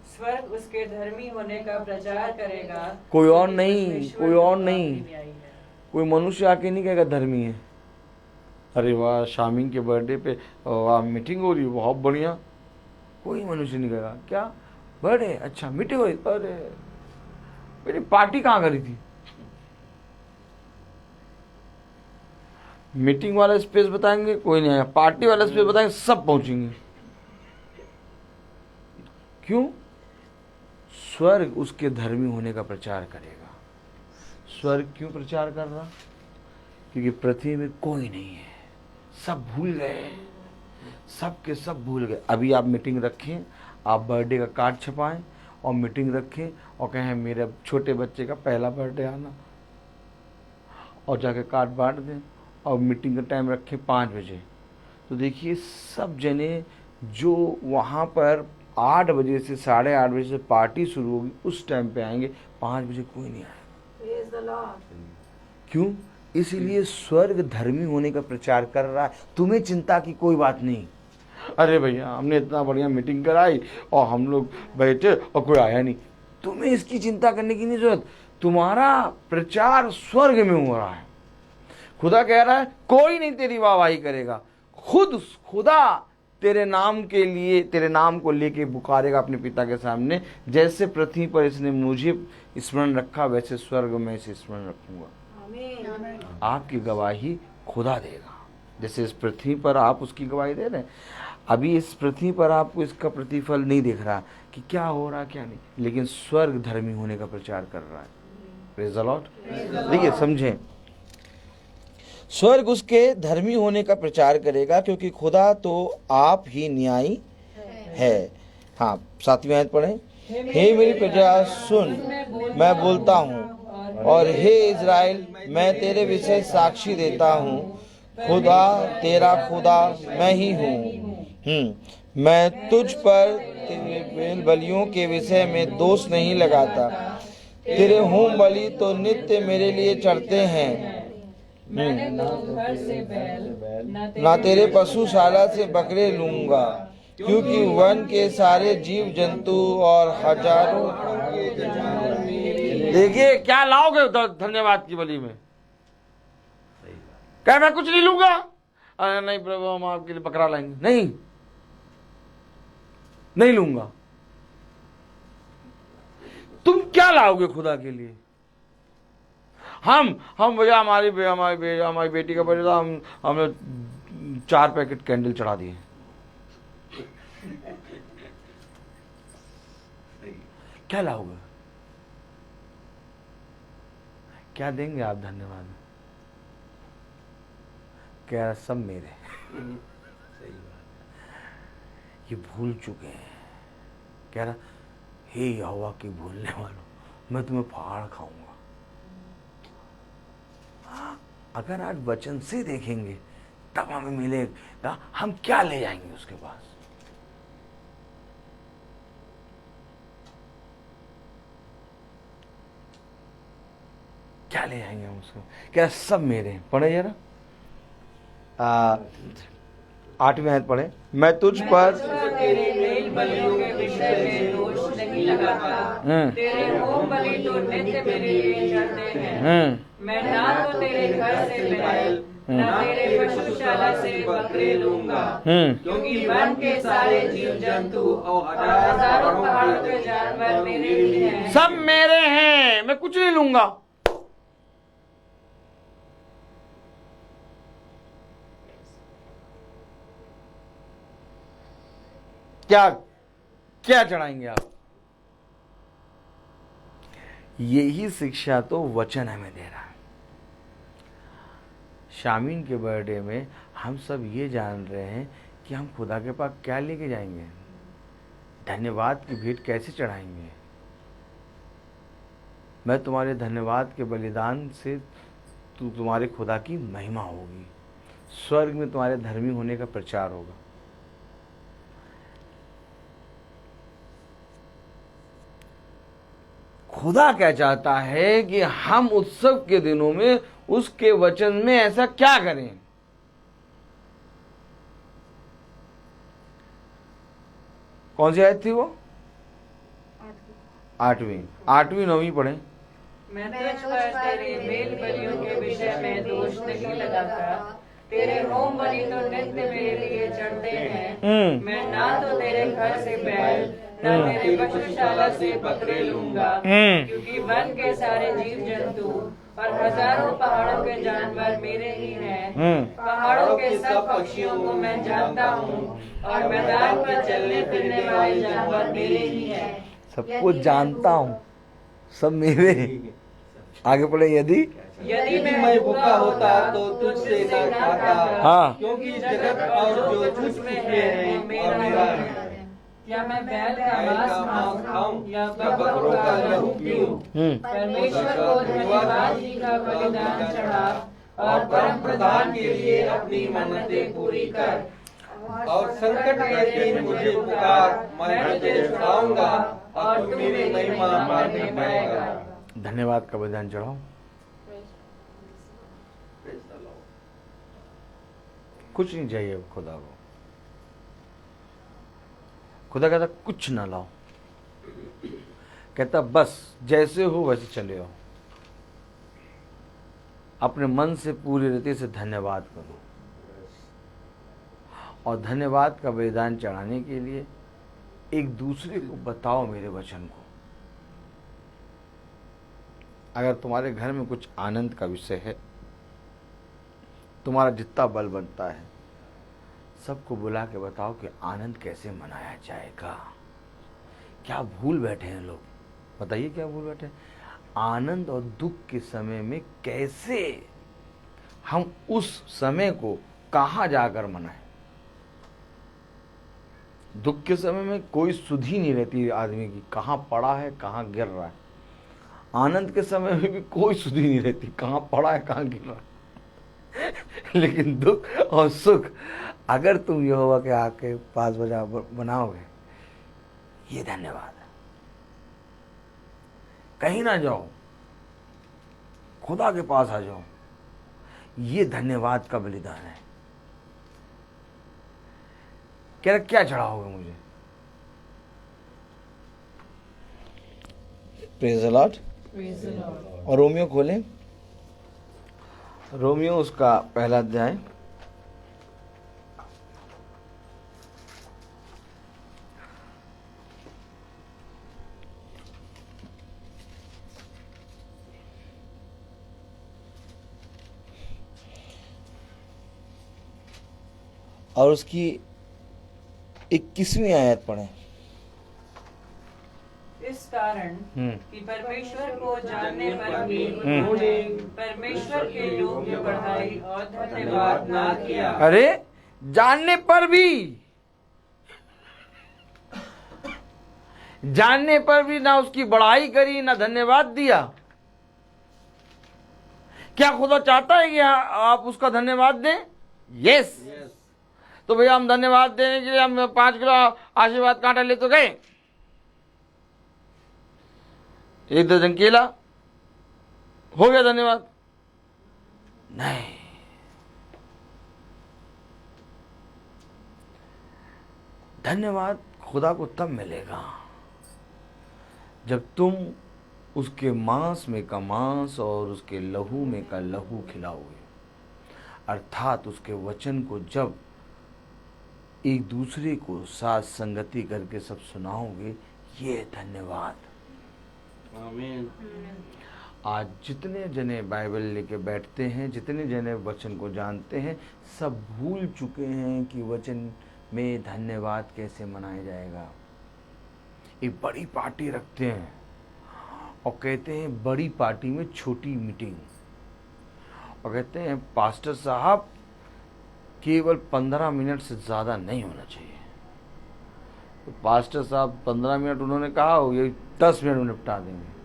स्वर्ग उसके धर्मी होने का प्रचार करेगा। कोई और नहीं, कोई और नहीं, कोई मनुष्य आके नहीं कहेगा धर्मी है। अरे वाह, शामीन के बर्थडे पे वाह मीटिंग हो रही है, बहुत बढ़िया। कोई मनुष्य नहीं कहेगा क्या बर्थडे, अच्छा मीटिंग हो रही, अरे मेरी पार्टी कहाँ करी थी। मीटिंग वाला स्पेस बताएंगे, कोई नहीं आएगा। पार्टी वाला स्पेस बताएंगे, सब पहुंचेंगे। क्यों? स्वर्ग उसके धर्मी होने का प्रचार करेगा। स्वर्ग क्यों प्रचार कर रहा? क्योंकि पृथ्वी में कोई नहीं है, सब भूल गए, सब के सब भूल गए। अभी आप मीटिंग रखें, आप बर्थडे का कार्ड छपाएं और मीटिंग रखें और कहें मेरे छोटे बच्चे का पहला बर्थडे आना, और जाके कार्ड बांट दें और मीटिंग का टाइम रखें 5 बजे। तो देखिए सब जने जो वहाँ पर 8 बजे से 8:30 बजे से पार्टी शुरू होगी उस टाइम पे आएंगे, 5 बजे कोई नहीं आएगा। क्यों? इसीलिए स्वर्ग धर्मी होने का प्रचार कर रहा है। तुम्हें चिंता की कोई बात नहीं। अरे भैया हमने इतना बढ़िया मीटिंग कराई और हम लोग बैठे और कोई आया नहीं। तुम्हें इसकी चिंता करने की नहीं जरूरत। तुम्हारा प्रचार स्वर्ग में हो रहा है। खुदा कह रहा है कोई नहीं तेरी वाहवाही करेगा, खुदा तेरे नाम के लिए, तेरे नाम को लेके पुकारेगा अपने पिता के सामने। जैसे पृथ्वी पर इसने मुझे स्मरण रखा, वैसे स्वर्ग में इसे स्मरण रखूंगा। आपकी गवाही खुदा देगा। जैसे इस पृथ्वी पर आप उसकी गवाही दे रहे हैं, अभी इस पृथ्वी पर आपको इसका प्रतिफल नहीं दिख रहा कि क्या हो रहा क्या नहीं, लेकिन स्वर्ग धर्मी होने का प्रचार कर रहा है। Praise the Lord. देखिए समझें, स्वर्ग उसके धर्मी होने का प्रचार करेगा क्योंकि खुदा तो आप ही न्यायी है। हाँ, 7वीं आयत पढ़ें। हे मेरी प्रजा सुन, मैं बोलता हूँ, और हे इज़राइल मैं तेरे विषय साक्षी देता हूँ। खुदा तेरा खुदा मैं ही हूँ। मैं तुझ पर तेरे बेल बलियों के विषय में दोष नहीं लगाता। तेरे होम बलि तो नित्य मेरे लिए चढ़ते हैं। ना तेरे पशुशाला से बकरे लूंगा, क्योंकि वन के सारे जीव जंतु और हजारों। देखिए क्या लाओगे धन्यवाद की बलि में? क्या मैं कुछ नहीं लूंगा? अरे नहीं प्रभु हम आपके लिए बकरा लाएंगे। नहीं लूंगा। तुम क्या लाओगे खुदा के लिए? हम भैया हमारी बेटी का बर्थडे था, हमने 4 पैकेट कैंडल चढ़ा दिए। क्या लाओगे? क्या देंगे आप धन्यवाद? क्या सब मेरे ये भूल चुके हैं। कह रहा हे यहोवा के भूलने वालों, मैं तुम्हें फाड़ खाऊंगा। अगर आज वचन से देखेंगे तब हमें मिलेगा हम क्या ले जाएंगे उसके पास। क्या ले जाएंगे हम उसको? क्या सब मेरे हैं? पढ़े जरा 8वीं आयत पढ़े। मैं तुझ पर तेरे मेल बलियों के विषय में दोष नहीं लगाता। तेरे होम बलि तो नित्य मेरे लिए चढ़ते हैं। मैं ना तो तेरे घर से बैल, ना तेरे पशुशाला से बकरे लूंगा, क्योंकि वन के सारे जीव जंतु और हजारों पहाड़ों के जानवर मेरे लिए हैं। सब मेरे हैं, मैं कुछ नहीं लूंगा। क्या चढ़ाएंगे आप? यही शिक्षा तो वचन हमें दे रहा है। शामीन के बर्थडे में हम सब ये जान रहे हैं कि हम खुदा के पास क्या लेके जाएंगे, धन्यवाद की भेंट कैसे चढ़ाएंगे। मैं तुम्हारे धन्यवाद के बलिदान से तुम्हारे खुदा की महिमा होगी, स्वर्ग में तुम्हारे धर्मी होने का प्रचार होगा। खुदा क्या चाहता है कि हम उत्सव के दिनों में उसके वचन में ऐसा क्या करें। कौन सी आयत थी वो? 8वीं 9वीं पढ़े। मैं तुझ पर तेरे मेल बलियों के विषय में दोष नहीं लगाता, तेरे होम बलि तो नित्य मेरे लिए चढ़ते हैं। मैं ना तो तेरे घर से बैल न तेरे पशुशाला से बकरे लूंगा, क्योंकि वन के सारे जीव जंतु और हजारों पहाड़ों के जानवर मेरे ही हैं। पहाड़ों के सब पक्षियों को मैं जानता हूँ और मैदान पर चलने फिरने वाले जानवर मेरे ही हैं। सबको जानता हूँ, सब मेरे। आगे पढ़े। यदि मैं भूखा होता तो तुझसे न खाता, हाँ, क्योंकि जगत और जो तुझ में है वो मेरा है। क्या मैं बैल का मांस खाऊं या बकरों का लहू पीऊं? परमेश्वर को धन्यवाद ही का बलिदान चढ़ा और परम प्रधान के लिए अपनी मन्नतें पूरी कर। और संकट के दिन मुझे पुकार, मैं तुझे छुड़ाऊंगा और तू मेरी महिमा करने पाएगा। धन्यवाद का बलिदान चढ़ाओ। कुछ नहीं चाहिए खुदा को। खुदा कहता कुछ ना लाओ, कहता बस जैसे हो वैसे चले आओ। अपने मन से पूरी रीति से धन्यवाद करो, और धन्यवाद का बलिदान चढ़ाने के लिए एक दूसरे को बताओ मेरे वचन को। अगर तुम्हारे घर में कुछ आनंद का विषय है, तुम्हारा जितना बल बनता है, सबको बुला के बताओ कि आनंद कैसे मनाया जाएगा। क्या भूल बैठे हैं लोग, बताइए क्या भूल बैठे हैं? आनंद और दुख के समय में कैसे हम उस समय को कहाँ जाकर मनाएं। दुख के समय में कोई सुधि नहीं रहती आदमी की, कहाँ पड़ा है कहाँ गिर रहा है। आनंद के समय में भी कोई सुधि नहीं रहती, कहाँ पड़ा है कहाँ गिर रहा है। लेकिन दुख और सुख अगर तुम यहोवा के आके पास बनाओगे, ये धन्यवाद है। कहीं ना जाओ, खुदा के पास आ जाओ, ये धन्यवाद का बलिदान है। क्या चढ़ाओगे मुझे? Praise the Lord. और रोमियो खोलें, रोमियो उसका पहला अध्याय। और उसकी 21वीं आयत पढ़ें। इस कारण कि परमेश्वर को जानने पर भी उन्होंने परमेश्वर के योग्य पढ़ाई और धन्यवाद ना किया। अरे जानने पर भी ना उसकी बड़ाई करी, ना धन्यवाद दिया। क्या खुदा चाहता है कि आप उसका धन्यवाद दें? यस। तो भैया हम धन्यवाद देने के लिए हम 5 किलो आशीर्वाद कांटा ले तो गए, 1 दर्जन केला, हो गया धन्यवाद? नहीं। धन्यवाद खुदा को तब मिलेगा जब तुम उसके मांस में का मांस और उसके लहू में का लहू खिलाओगे, अर्थात उसके वचन को जब एक दूसरे को साथ संगति करके सब सुनाओगे, ये धन्यवाद। आमीन। आज जितने जने बाइबल लेके बैठते हैं, जितने जने वचन को जानते हैं, सब भूल चुके हैं कि वचन में धन्यवाद कैसे मनाया जाएगा। एक बड़ी पार्टी रखते हैं और कहते हैं बड़ी पार्टी में छोटी मीटिंग, और कहते हैं पास्टर साहब केवल 15 मिनट से ज़्यादा नहीं होना चाहिए। तो पास्टर साहब 15 मिनट उन्होंने कहा हो, ये 10 मिनट में निपटा देंगे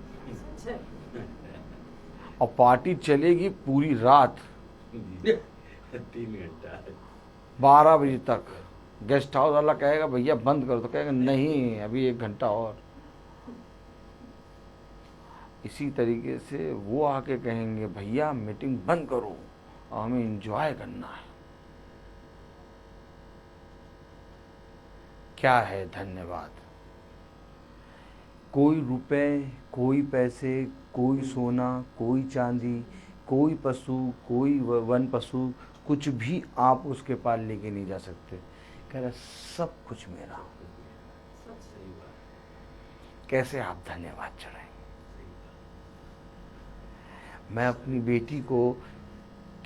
और पार्टी चलेगी पूरी रात 3 घंटा 12 बजे तक। गेस्ट हाउस वाला कहेगा भैया बंद करो, तो कहेगा नहीं अभी 1 घंटा और। इसी तरीके से वो आके कहेंगे भैया मीटिंग बंद करो और हमें एंजॉय करना है। क्या है धन्यवाद? कोई रुपए, कोई पैसे, कोई सोना, कोई चांदी, कोई पशु, कोई वन पशु, कुछ भी आप उसके पास लेके नहीं जा सकते। कह रहा सब कुछ मेरा। कैसे आप धन्यवाद चढ़ाएंगे? मैं अपनी बेटी को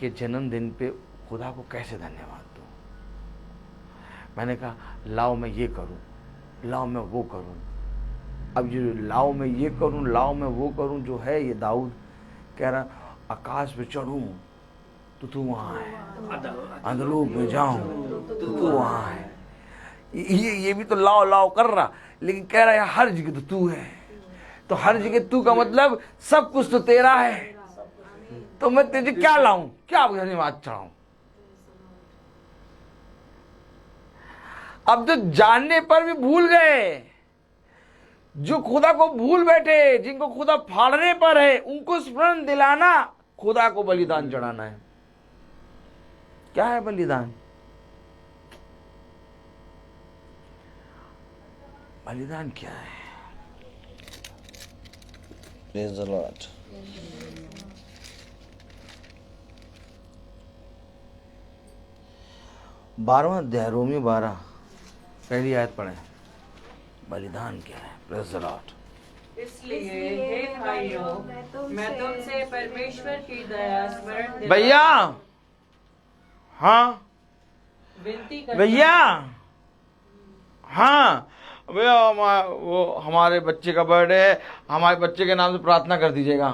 के जन्मदिन पे खुदा को कैसे धन्यवाद दूं? मैंने कहा लाओ मैं ये करूं, लाओ मैं वो करूं। अब ये लाओ मैं ये करूं, लाओ मैं वो करूं जो है ये दाऊद कह रहा आकाश पे चढ़ूं तो तू वहाँ है, अधलोक में जाऊं तो तू वहाँ है। ये भी तो लाओ लाओ कर रहा, लेकिन कह रहा है हर जगह तो तू है। तो हर जगह तू का मतलब सब कुछ तो तेरा है, तो मैं तुझे क्या लाऊं, क्या धन्यवाद चढ़ाऊं? अब तो जानने पर भी भूल गए, जो खुदा को भूल बैठे, जिनको खुदा फाड़ने पर है, उनको स्मरण दिलाना खुदा को बलिदान चढ़ाना है। क्या है बलिदान? बलिदान क्या है? Praise the Lord. बारहवां अध्याय रोमियो 12 पहली आयत पढ़े। बलिदान क्या है? Praise the Lord. इसलिए हे भाइयों, मैं तुमसे परमेश्वर की दया स्मरण दिलाता भैया, हाँ विनती करता भैया, हाँ भैया, वो हमारे बच्चे का बर्थडे है, हमारे बच्चे के नाम से प्रार्थना कर दीजिएगा।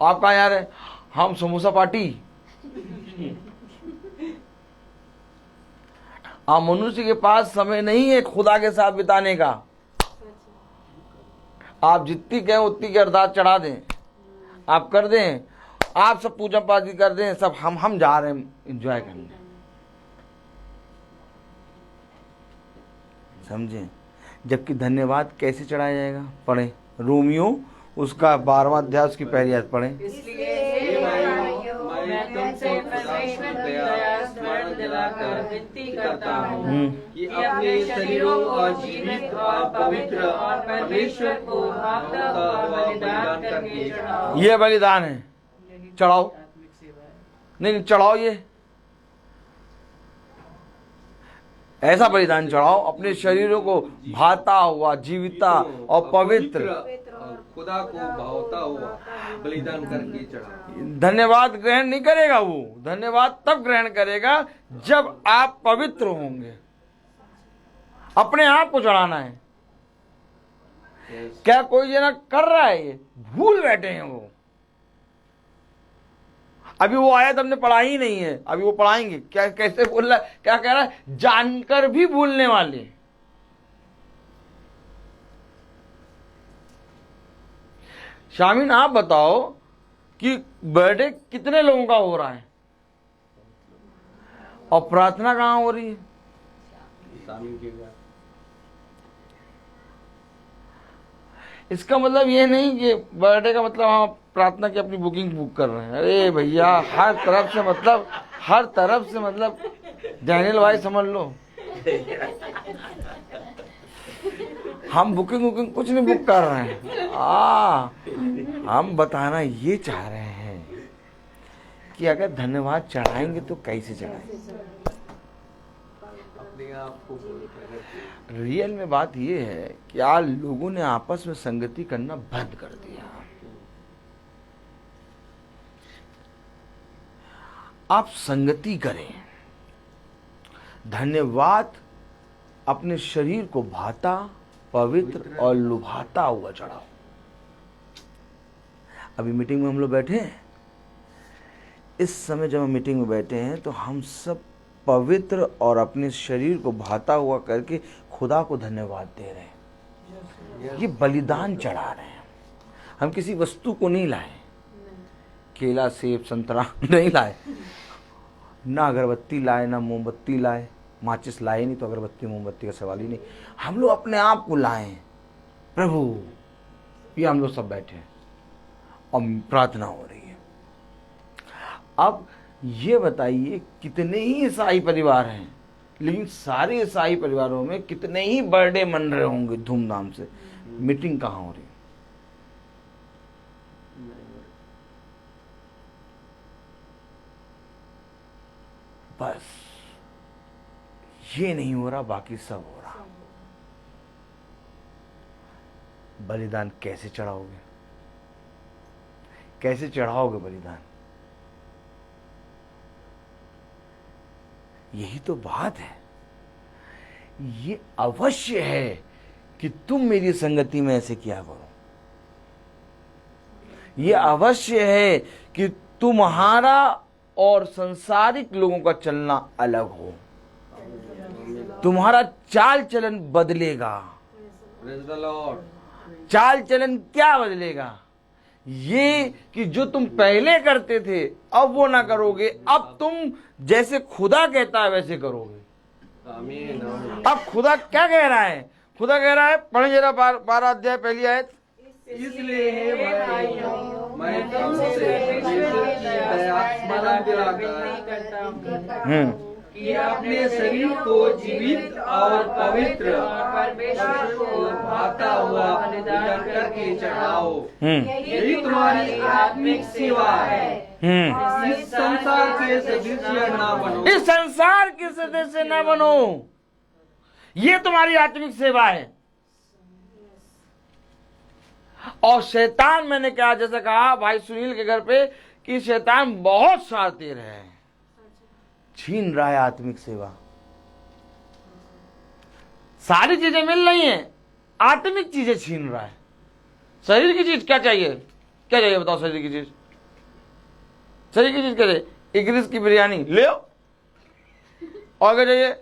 आप कहाँ यार है? हम समोसा पार्टी। आप मनुष्य के पास समय नहीं है खुदा के साथ बिताने का। आप जितनी कहें उतनी की अरदास चढ़ा दें, आप कर दें, आप सब पूजा पाठ कर दें, सब हम जा रहे हैं एंजॉय करने। समझे? जबकि धन्यवाद कैसे चढ़ाया जाएगा? पढ़े रोमियो उसका 12वां अध्याय उसकी पहली आयत पढ़े। इसलिए हे भाइयों, मैं तुमसे परमेश्वर की दया स्मरण दिलाकर विनती करता हूँ कि अपने शरीरों को जीवित और पवित्र और परमेश्वर को भावता हुआ बलिदान करके चढ़ाओ। ये बलिदान है, चढ़ाओ। नहीं चढ़ाओ, ये ऐसा बलिदान चढ़ाओ अपने शरीरों को भाता हुआ, जीविता और पवित्र, खुदा को भावता हुआ बलिदान करके चढ़ा। धन्यवाद ग्रहण नहीं करेगा वो। धन्यवाद तब ग्रहण करेगा जब आप पवित्र होंगे। अपने आप को चढ़ाना है। क्या कोई जना कर रहा है? ये भूल बैठे हैं वो। अभी वो आयत हमने पढ़ा ही नहीं है, अभी वो पढ़ाएंगे। क्या कैसे बोल रहा है? क्या कह रहा है? जानकर भी भूलने वाले। शामीन आप बताओ कि बर्थडे कितने लोगों का हो रहा है और प्रार्थना कहाँ हो रही है? इसका मतलब ये नहीं कि बर्थडे का मतलब हम प्रार्थना की अपनी बुकिंग बुक कर रहे हैं। अरे भैया, हर तरफ से मतलब डैनियल भाई समझ लो, हम बुकिंग कुछ नहीं बुक कर रहे हैं। हम बताना ये चाह रहे हैं कि अगर धन्यवाद चढ़ाएंगे तो कैसे चढ़ाएंगे। अपने आप को रियल में बात ये है कि आज लोगों ने आपस में संगति करना बंद कर दिया। आप संगति करें, धन्यवाद अपने शरीर को भाता, पवित्र और लुभाता हुआ चढ़ाओ। अभी मीटिंग में हम लोग बैठे हैं, इस समय जब हम मीटिंग में बैठे हैं तो हम सब पवित्र और अपने शरीर को भाता हुआ करके खुदा को धन्यवाद दे रहे हैं। ये बलिदान चढ़ा रहे हैं। हम किसी वस्तु को नहीं लाए, केला सेब संतरा नहीं लाए, ना अगरबत्ती लाए, ना मोमबत्ती लाए, माचिस लाए नहीं तो अगरबत्ती मोमबत्ती का सवाल ही नहीं। हम लोग अपने आप को लाए हैं। प्रभु, ये हम लोग सब बैठे हैं और प्रार्थना हो रही है। अब ये बताइए कितने ही ईसाई परिवार हैं, लेकिन सारे ईसाई परिवारों में कितने ही बर्थडे मन रहे होंगे धूमधाम से, मीटिंग कहाँ हो रही? बस ये नहीं हो रहा, बाकी सब हो रहा। बलिदान कैसे चढ़ाओगे? कैसे चढ़ाओगे बलिदान? यही तो बात है। ये अवश्य है कि तुम मेरी संगति में ऐसे किया करो। ये अवश्य है कि तुम्हारा और संसारिक लोगों का चलना अलग हो। तुम्हारा चाल चलन बदलेगा। Praise the Lord. चाल चलन क्या बदलेगा? ये कि जो तुम पहले करते थे अब वो ना करोगे। अब तुम जैसे खुदा कहता है वैसे करोगे। आमीन, आमीन। अब खुदा क्या कह रहा है? खुदा कह रहा है, पढ़े जरा 12 अध्याय पहली आयत। इसलिए हे भाइयों, मैं तुमसे दया स्मरण दिलाता हूं कि अपने शरीर को जीवित और पवित्र परमेश्वर को भाता हुआ बलिदान करके चढ़ाओ। यही तुम्हारी आत्मिक सेवा है। इस संसार के सदस्य ना बनो। इस संसार के सदस्य ना बनो। ये तुम्हारी आत्मिक सेवा है। और शैतान, मैंने कहा, जैसा कहा भाई सुनील के घर पे, कि शैतान बहुत शातिर है, छीन रहा है आत्मिक सेवा। सारी चीजें मिल रही हैं, आत्मिक चीजें छीन रहा है। शरीर की चीज क्या चाहिए? क्या चाहिए बताओ? शरीर की चीज, शरीर की चीज क्या चाहिए? इग्रिस की बिरयानी ले आओ। और क्या चाहिए?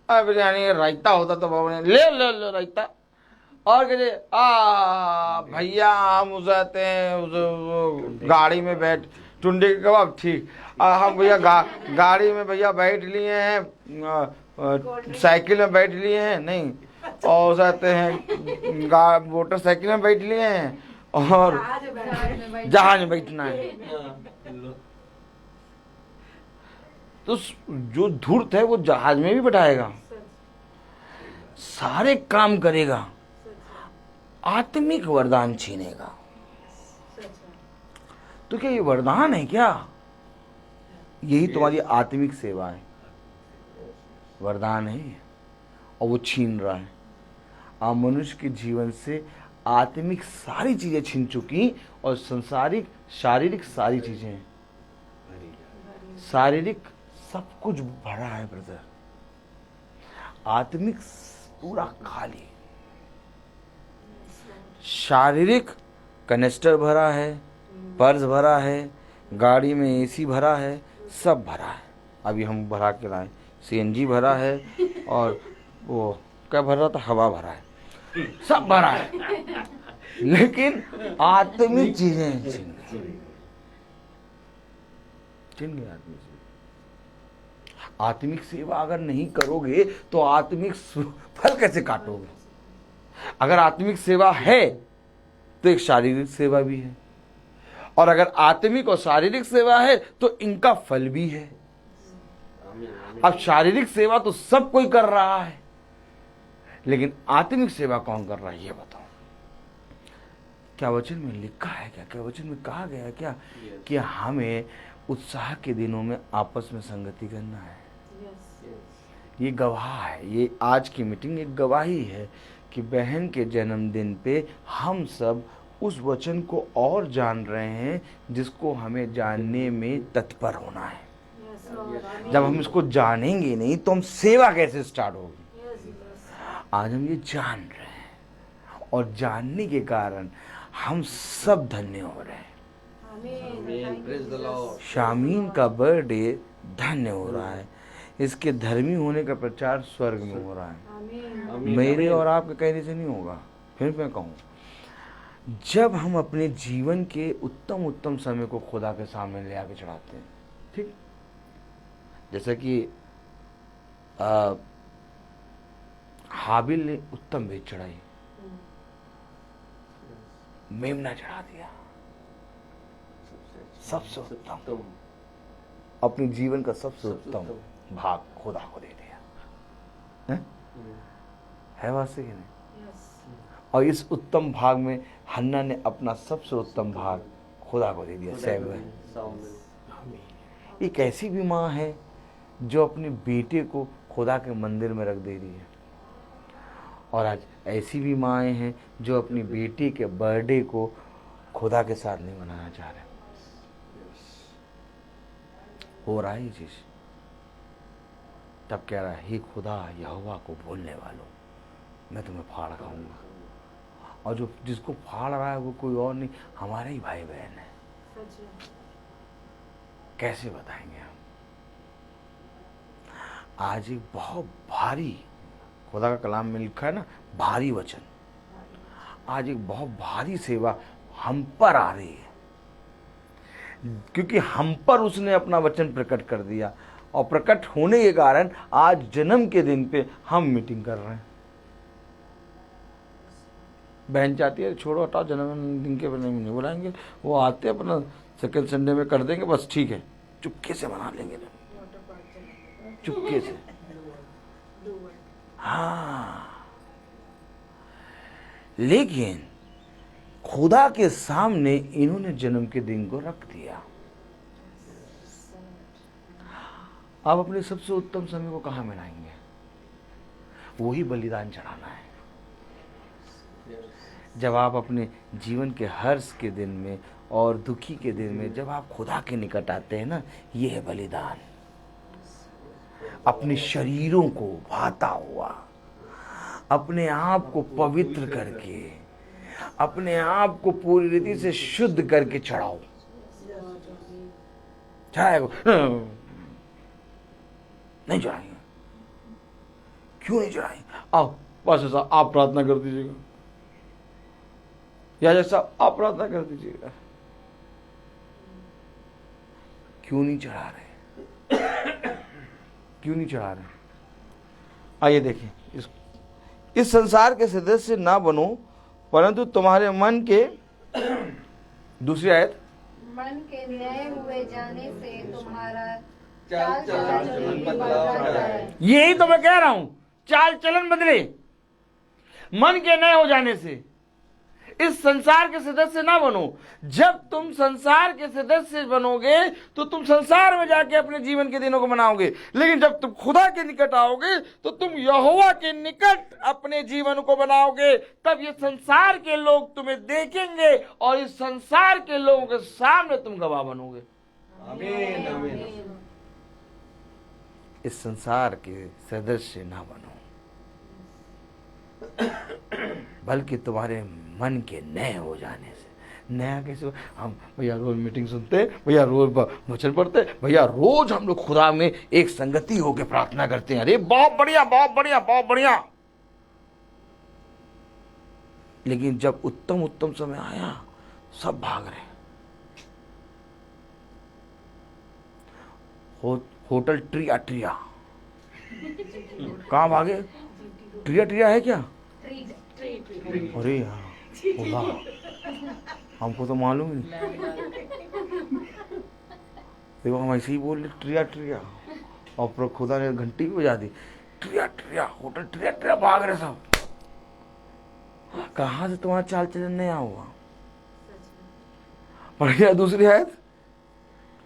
बिरयानी रायता होता तो बाबा ने ले लो लो रायता। और क्या चाहिए? भैया हम उजाते हैं गाड़ी में बैठ, टुंडे के कबाब, ठीक। हम भैया गाड़ी में भैया बैठ लिए हैं, साइकिल में बैठ लिए हैं, नहीं, और जाते हैं मोटरसाइकिल में बैठ लिए हैं, और जहाज में बैठना है। तो जो धूर्त है वो जहाज में भी बैठाएगा, सारे काम करेगा, आत्मिक वरदान छीनेगा। तो क्या ये वरदान है क्या? यही तुम्हारी आत्मिक सेवा है, वरदान है, और वो छीन रहा है। आप मनुष्य के जीवन से आत्मिक सारी चीजें छीन चुकी और संसारिक शारीरिक सारी चीजें हैं। शारीरिक सब कुछ भरा है ब्रदर, आत्मिक पूरा खाली। शारीरिक कनेस्टर भरा है, पर्स भरा है, गाड़ी में एसी भरा है, सब भरा है। अभी हम भरा के लाए, सीएनजी भरा है, और वो क्या भरा था, हवा भरा है, सब भरा है। लेकिन आत्मिक चीजें छिन गई। आत्मिक सेवा अगर नहीं करोगे तो आत्मिक फल कैसे काटोगे? अगर आत्मिक सेवा है तो एक शारीरिक सेवा भी है, और अगर आत्मिक और शारीरिक सेवा है तो इनका फल भी है। अब शारीरिक सेवा तो सब कोई कर रहा है, लेकिन आत्मिक सेवा कौन कर रहा है ये बताओ। क्या वचन में लिखा है क्या? क्या वचन में कहा गया है क्या कि हमें उत्साह के दिनों में आपस में संगति करना है? ये गवाह है, ये आज की मीटिंग एक गवाही है कि बहन के जन्मदिन पे हम सब उस वचन को और जान रहे हैं जिसको हमें जानने में तत्पर होना है। जब हम इसको जानेंगे नहीं तो हम सेवा कैसे स्टार्ट होगी? आज हम ये जान रहे हैं, और जानने के कारण हम सब धन्य हो रहे हैं। Praise the Lord. शामीन का बर्थडे धन्य हो रहा है, इसके धर्मी होने का प्रचार स्वर्ग में हो रहा है, मेरे और आपके कहने से नहीं होगा। फिर मैं कहूँ, जब हम अपने जीवन के उत्तम उत्तम समय को खुदा के सामने ले आके चढ़ाते हैं, ठीक, जैसे कि हाबिल ने उत्तम भेंट चढ़ाई, मेमना चढ़ा दिया, सबसे उत्तम, अपने जीवन का सबसे उत्तम भाग खुदा को दे दिया। है वास्तव कि नहीं? और इस उत्तम भाग में हन्ना ने अपना सबसे उत्तम भाग खुदा को दे दिया, सैमुएल। एक ऐसी भी माँ है जो अपने बेटे को खुदा के मंदिर में रख दे रही है, और आज ऐसी भी माएँ हैं जो अपनी बेटी के बर्थडे को खुदा के साथ नहीं मनाना चाह रहे। हो रहा है ये चीज। तब कह रहा है, हे खुदा यहोवा को भूलने वालों, मैं तुम्हें फाड़ खाऊंगा। और जो जिसको फाड़ रहा है वो कोई और नहीं, हमारे ही भाई बहन है। कैसे बताएंगे हम? आज एक बहुत भारी, खुदा का कलाम में लिखा है ना, भारी वचन, आज एक बहुत भारी सेवा हम पर आ रही है, क्योंकि हम पर उसने अपना वचन प्रकट कर दिया, और प्रकट होने के कारण आज जन्म के दिन पे हम मीटिंग कर रहे हैं। बहन चाहती है छोड़ो हटाओ, जन्मदिन के नहीं बुलाएंगे, वो आते अपना सेकंड संडे में कर देंगे, बस ठीक है, चुपके से मना लेंगे, चुपके से। हाँ, लेकिन खुदा के सामने इन्होंने जन्म के दिन को रख दिया। आप अपने सबसे उत्तम समय को कहां मनाएंगे? वही बलिदान चढ़ाना है। जब आप अपने जीवन के हर्ष के दिन में और दुखी के दिन में जब आप खुदा के निकट आते हैं ना, ये है बलिदान। अपने शरीरों को भाता हुआ, अपने आप को पवित्र करके, अपने आप को पूरी रीति से शुद्ध करके चढ़ाओ। चढ़ाएगा नहीं चढ़ाएंगे? क्यों नहीं चढ़ाएंगे? आओ पास्टर साहब आप प्रार्थना कर दीजिएगा, या जैसा आप प्रार्थना कर दीजिएगा। क्यों नहीं चढ़ा रहे? क्यों नहीं चढ़ा रहे? आइए देखें, इस संसार के सदस्य ना बनो, परंतु तुम्हारे मन के, दूसरी आयत, मन के नए हुए जाने से तुम्हारा चाल चलन बदलाव जाए। यही तो मैं कह रहा हूं, चाल चलन बदले मन के नए हो जाने से। इस संसार के सदस्य ना बनो। जब तुम संसार के सदस्य बनोगे तो तुम संसार में जाके अपने जीवन के दिनों को मनाओगे, लेकिन जब तुम खुदा के निकट आओगे तो तुम यहोवा के निकट अपने जीवन को बनाओगे। तब ये संसार के लोग तुम्हें देखेंगे और इस संसार के लोगों के सामने तुम गवाह बनोगे। आमीन आमीन। इस संसार के सदस्य ना बनो, बल्कि तुम्हारे मन के नए हो जाने से। नया कैसे? हम भैया रोज मीटिंग सुनते, भैया रोज वचन पढ़ते, भैया रोज हम लोग खुदा में एक संगति होकर प्रार्थना करते हैं। अरे बहुत बढ़िया, बहुत बढ़िया, बहुत बढ़िया। लेकिन जब उत्तम उत्तम समय आया, सब भाग रहे। होटल ट्रिया ट्रिया, कहाँ भागे? ट्रिया ट्रिया है क्या? अरे यार खुदा, हमको तो मालूम ही नहीं। देखो हम ऐसे ही बोल रहे ट्रिया ट्रिया, और खुदा ने घंटी भी बजा दी, ट्रिया ट्रिया, होटल ट्रिया ट्रिया, भाग रहे सब। कहाँ से तुम्हारा चाल चलन नया हुआ? पढ़िए दूसरी आयत,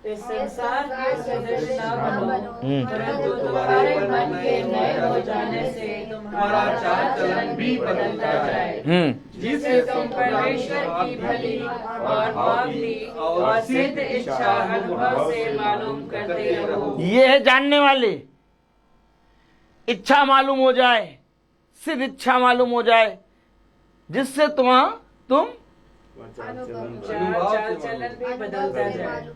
इस संसार के सदस्य ना बनो, परंतु तुम्हारे मन के नए हो जाने से तुम्हारा चाल चलन भी बदलता जाए, जिससे तुम परमेश्वर की भली और भावनी और सिद्ध इच्छा अनुभव से मालूम करते रहो। ये है जानने वाले। इच्छा मालूम हो जाए, सिद्ध इच्छा मालूम हो जाए, जिससे तुम चाल चलन भी बदलता जाए,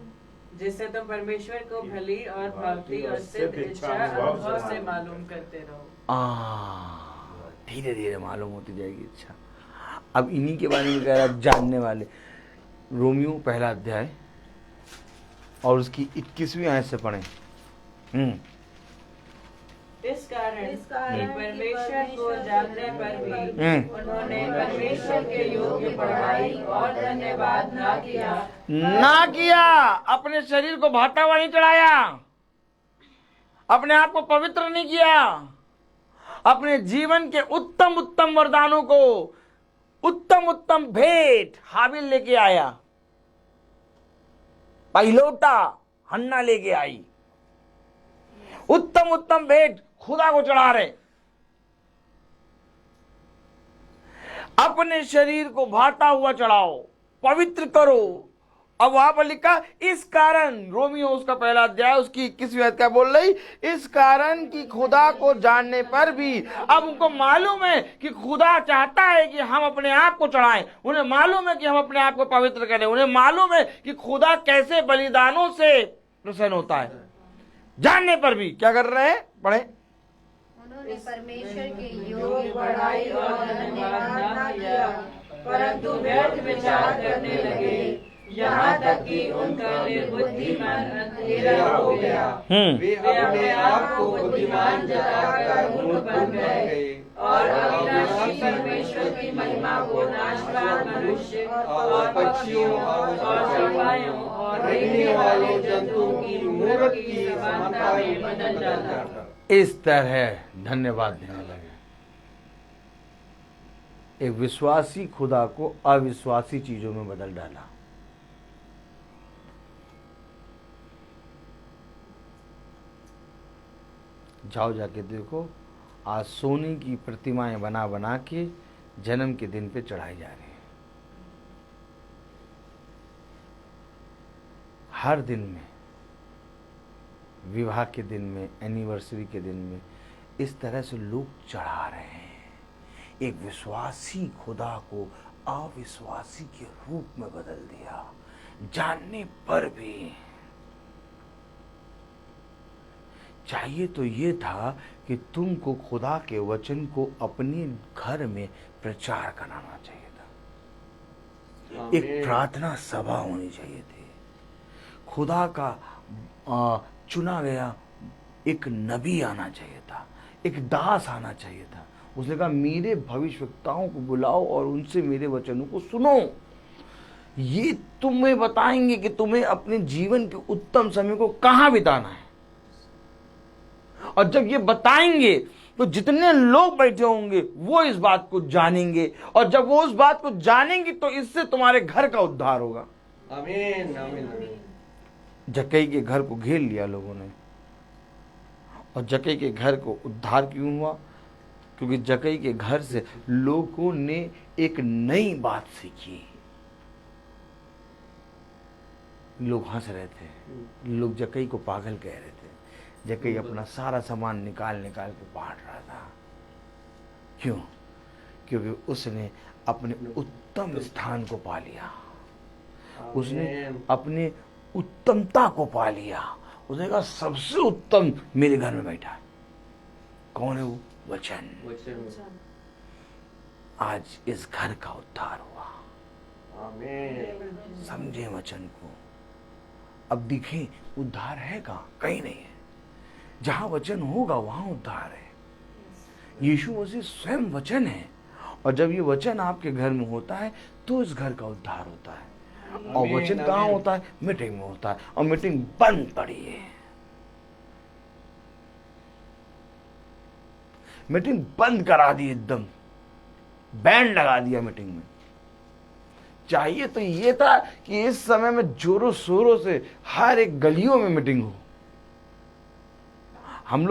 जिससे तुम परमेश्वर को भली और भावती और सिद्ध इच्छा अनुभव से मालूम करते रहो। धीरे धीरे मालूम होती जाएगी इच्छा। अब इन्हीं के बारे में कह रहा है जानने वाले। रोमियो पहला अध्याय और उसकी 21वीं आयत से पढ़ें। इस कारण कि परमेश्वर को जानने पर भी उन्होंने परमेश्वर के योग्य बढ़ाई और धन्यवाद ना किया। अपने शरीर को भाता हुआ नहीं चढ़ाया, अपने आप को पवित्र नहीं किया, अपने जीवन के उत्तम उत्तम वरदानों को, उत्तम उत्तम भेंट हाबिल लेके आया, पहिलौटा हन्ना लेके आई, उत्तम उत्तम भेंट खुदा को चढ़ा रहे। अपने शरीर को भाता हुआ चढ़ाओ, पवित्र करो। अब वहां पर लिखा इस कारण, रोमियो उसका पहला अध्याय उसकी 21वीं आयत क्या बोल रही, इस कारण कि खुदा को जानने पर भी, अब उनको मालूम है कि खुदा चाहता है कि हम अपने आप को चढ़ाएं, उन्हें मालूम है कि हम अपने आप को पवित्र करें, उन्हें मालूम है कि खुदा कैसे बलिदानों से प्रसन्न होता है। जानने पर भी क्या कर रहे हैं, पढ़े। उन्होंने परमेश्वर के योग्य बढ़ाई और धन्यवाद ना किया, परंतु व्यर्थ विचार करने लगे, यहाँ तक कि उनका निर्बुद्धि मन अंधेरा हो गया। वे अपने आप को बुद्धिमान जताकर मूर्ख बन गए और अविनाशी परमेश्वर की महिमा को नाशवान मनुष्य और पक्षियों और चौपायों और रहने वाले जंतुओं की मूर्त की समानता में बदल डाला। इस तरह धन्यवाद देने लगे। एक विश्वासी खुदा को अविश्वासी चीजों में बदल डाला। जाओ जाके देखो, आज सोने की प्रतिमाएं बना बना के जन्म के दिन पे चढ़ाई जा रही है। हर दिन में, विवाह के दिन में, एनिवर्सरी के दिन में इस तरह से लोग चढ़ा रहे हैं। एक विश्वासी खुदा को अविश्वासी के रूप में बदल दिया, जानने पर भी। चाहिए तो ये था कि तुमको खुदा के वचन को अपने घर में प्रचार कराना चाहिए था। एक प्रार्थना सभा होनी चाहिए थी। खुदा का चुना गया एक नबी आना चाहिए था, एक दास आना चाहिए था। उसने कहा मेरे भविष्यवक्ताओं को बुलाओ और उनसे मेरे वचनों को सुनो। ये तुम्हें बताएंगे कि तुम्हें अपने जीवन के उत्तम समय को कहां बिताना है। और जब ये बताएंगे तो जितने लोग बैठे होंगे वो इस बात को जानेंगे, और जब वो उस बात को जानेंगे तो इससे तुम्हारे घर का उद्धार होगा। आमीन आमीन आमीन। जक्कई के घर को घेर लिया लोगों ने, और जक्कई के घर को उद्धार क्यों हुआ? क्योंकि जक्कई के घर से लोगों ने एक नई बात सीखी। लोग हंस रहे थे, लोग जक्कई को पागल कह रहे थे। जक्कई अपना सारा सामान निकाल निकाल के बांट रहा था। क्यों? क्योंकि उसने अपने उत्तम स्थान को पा लिया, उसने अपने उत्तमता को पा लिया। उसने कहा सबसे उत्तम मेरे घर में बैठा है। कौन है वो? वचन। आज इस घर का उद्धार हुआ। आमीन। समझे वचन को। अब दिखे उद्धार है कहाँ? कहीं नहीं है। जहां वचन होगा वहां उद्धार है। यीशु मसीह स्वयं वचन है, और जब ये वचन आपके घर में होता है तो इस घर का उद्धार होता है। और वचन कहाँ होता है? मीटिंग में होता है, और मीटिंग बंद पड़ी है। मीटिंग बंद करा दी, एकदम बैंड लगा दिया मीटिंग में। चाहिए तो ये था कि इस समय में जोरों शोरों से हर एक गलियों में मीटिंग हो। हम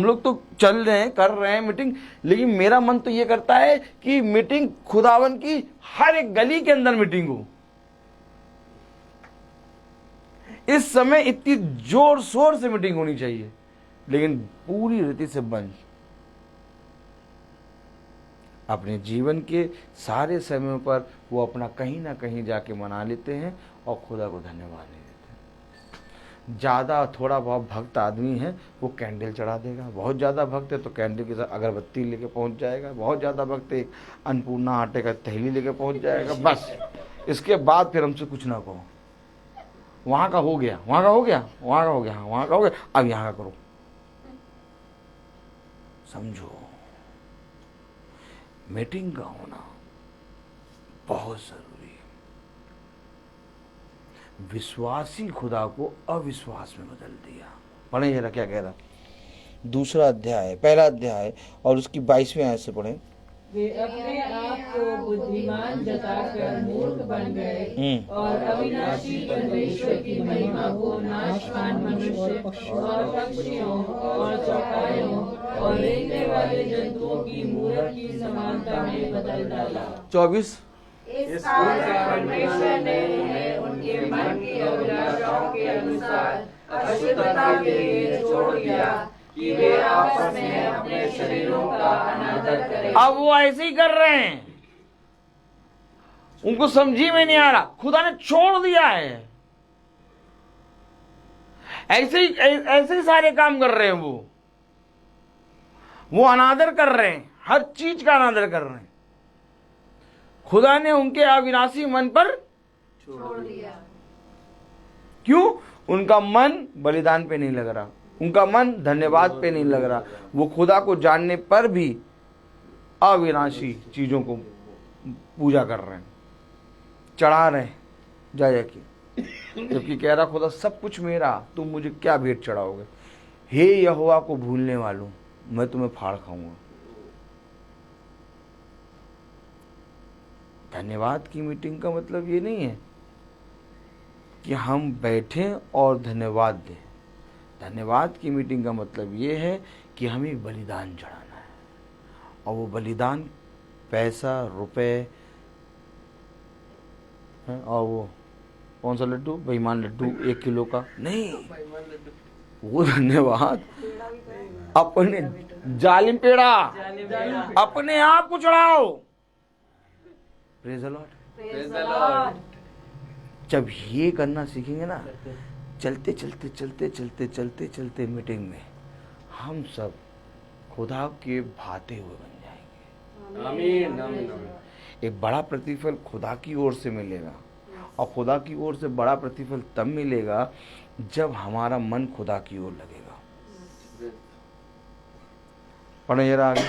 लोग तो चल रहे हैं, कर रहे हैं मीटिंग, लेकिन मेरा मन तो ये करता है कि मीटिंग खुदावन की हर एक गली के अंदर मीटिंग हो। इस समय इतनी जोर शोर से मीटिंग होनी चाहिए, लेकिन पूरी रीति से बंद। अपने जीवन के सारे समय पर वो अपना कहीं ना कहीं जाके मना लेते हैं और खुदा को धन्यवाद नहीं देते। ज़्यादा थोड़ा बहुत भक्त आदमी है वो कैंडल चढ़ा देगा, बहुत ज़्यादा भक्त है तो कैंडल के साथ अगरबत्ती लेके पहुंच जाएगा, बहुत ज़्यादा भक्त है अन्नपूर्णा आटे का थैली लेके पहुंच जाएगा, बस इसके बाद फिर हमसे कुछ ना कहो। वहाँ का हो गया, वहाँ का हो गया, वहाँ का हो गया, वहाँ का हो गया, अब यहाँ का करो। समझो, मीटिंग का होना बहुत जरूरी है। विश्वासी खुदा को अविश्वास में बदल दिया। पढ़े जरा क्या कह रहा, दूसरा अध्याय, पहला अध्याय और उसकी 22वें आयत से पढ़े। वे अपने आप को बुद्धिमान जताकर मूर्ख बन गए और अविनाशी परमेश्वर की महिमा को नाशवान मनुष्य और पक्षियों और चौपायों और रेंगने वाले जंतुओं की मूरत की समानता में बदल डाला। 24 इस कारण परमेश्वर ने उन्हें उनके मन की अभिलाषाओं के अनुसार अशुद्धता के लिए छोड़ दिया कि वे आपस में अपने शरीरों का अनादर करें। अब वो ऐसे ही कर रहे हैं, उनको समझी में नहीं आ रहा, खुदा ने छोड़ दिया है। ऐसे ही सारे काम कर रहे हैं, वो अनादर कर रहे हैं, हर चीज का अनादर कर रहे हैं। खुदा ने उनके अविनाशी मन पर छोड़ दिया। क्यों? उनका मन बलिदान पे नहीं लग रहा, उनका मन धन्यवाद पे नहीं लग रहा। वो खुदा को जानने पर भी अविनाशी चीजों को पूजा कर रहे हैं, चढ़ा रहे हैं जा जाके, जबकि कह रहा खुदा सब कुछ मेरा, तुम मुझे क्या भेंट चढ़ाओगे? हे यहोवा को भूलने वालों, मैं तुम्हें फाड़ खाऊंगा। धन्यवाद की मीटिंग का मतलब ये नहीं है कि हम बैठें और धन्यवाद दें। धन्यवाद की मीटिंग का मतलब ये है कि हमें बलिदान चढ़ाना है, और वो बलिदान पैसा, रुपए, और वो कौन सा लड्डू, बेईमान लड्डू 1 किलो का नहीं, वो धन्यवाद अपने जालिम पेड़ा अपने आप को चढ़ाओ। Praise the Lord. जब ये करना सीखेंगे ना, चलते चलते चलते चलते चलते चलते मीटिंग में हम सब खुदा के भाते हुए बन जाएंगे। आमीन आमीन। एक बड़ा प्रतिफल खुदा की ओर से मिलेगा, और खुदा की ओर से बड़ा प्रतिफल तब मिलेगा जब हमारा मन खुदा की ओर लगेगा। पढ़े जरा आगे।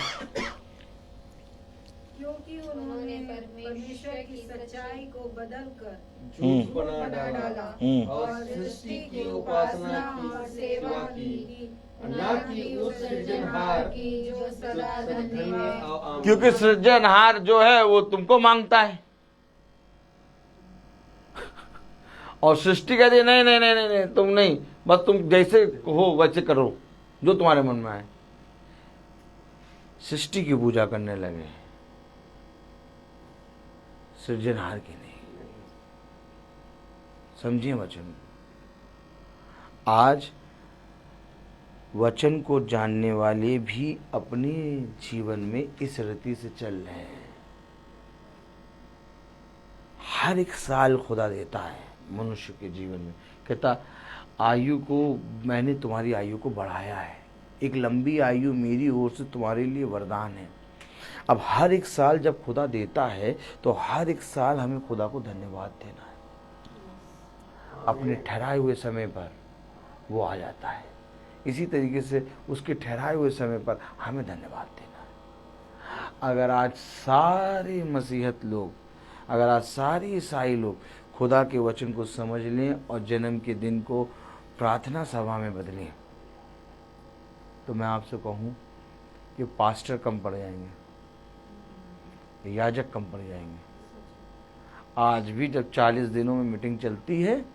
क्योंकि उन्होंने परमेश्वर की सच्चाई को बदलकर झूठ बना डाला और सृष्टि की उपासना और सेवा की, ना कि उस सृजनहार की जो सदा धन्य है। क्योंकि सृजनहार जो है वो तुमको मांगता है, और सृष्टि कहती है नहीं नहीं नहीं नहीं नहीं, तुम नहीं, बस तुम जैसे हो वैसे करो जो तुम्हारे मन में आए। सृष्टि की पूजा करने लगे, सृजनहार की नहीं। समझिए वचन। आज वचन को जानने वाले भी अपने जीवन में इस रीति से चल रहे हैं। हर एक साल खुदा देता है मनुष्य के जीवन में, कहता आयु को मैंने तुम्हारी आयु को बढ़ाया है, एक लंबी आयु मेरी ओर से तुम्हारे लिए वरदान है। अब हर एक साल जब खुदा देता है तो हर एक साल हमें खुदा को धन्यवाद देना है। अपने ठहराए हुए समय पर वो आ जाता है, इसी तरीके से उसके ठहराए हुए समय पर हमें धन्यवाद देना है। अगर आज सारे मसीहत लोग, अगर आज सारे ईसाई लोग खुदा के वचन को समझ लें और जन्म के दिन को प्रार्थना सभा में बदलें, तो मैं आपसे कहूँ कि पास्टर कम पड़ जाएंगे, याजक कम पड़ जाएंगे। आज भी जब 40 दिनों में मीटिंग चलती है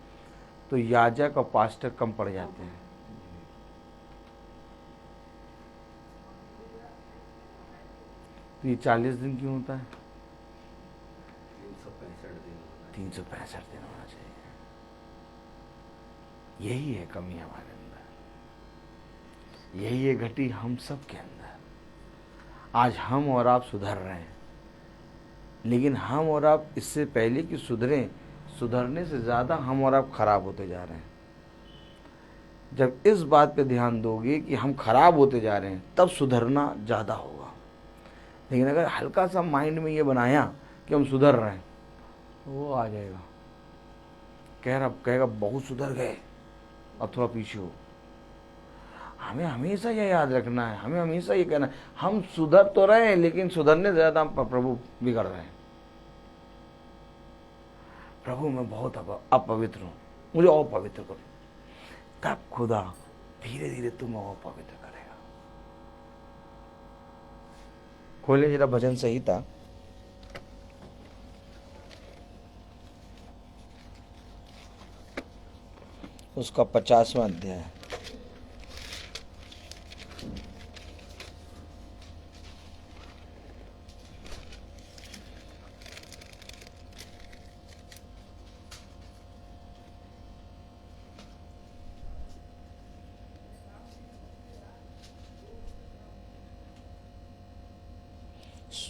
तो याजक और पास्टर कम पड़ जाते हैं। तो ये 40 दिन क्यों होता है? 365 दिन होना चाहिए। यही है कमी हमारे अंदर, यही है घटी हम सब के अंदर। आज हम और आप सुधर रहे हैं, लेकिन हम और आप इससे पहले कि सुधरें, सुधरने से ज़्यादा हम और आप खराब होते जा रहे हैं। जब इस बात पे ध्यान दोगे कि हम खराब होते जा रहे हैं, तब सुधरना ज़्यादा होगा। लेकिन अगर हल्का सा माइंड में ये बनाया कि हम सुधर रहे हैं, वो आ जाएगा, कहेगा बहुत सुधर गए, अब थोड़ा पीछे हो। हमें हमेशा ये याद रखना है, हमें हमेशा ये कहना है, हम सुधर तो रहे हैं, लेकिन सुधरने से ज़्यादा हम प्रभु बिगड़ रहे हैं। प्रभु मैं बहुत अपवित्र हूँ, मुझे और पवित्र करो। तब खुदा धीरे धीरे तुम्हें और पवित्र करेगा। खोले जरा भजन संहिता, उसका 50वां अध्याय।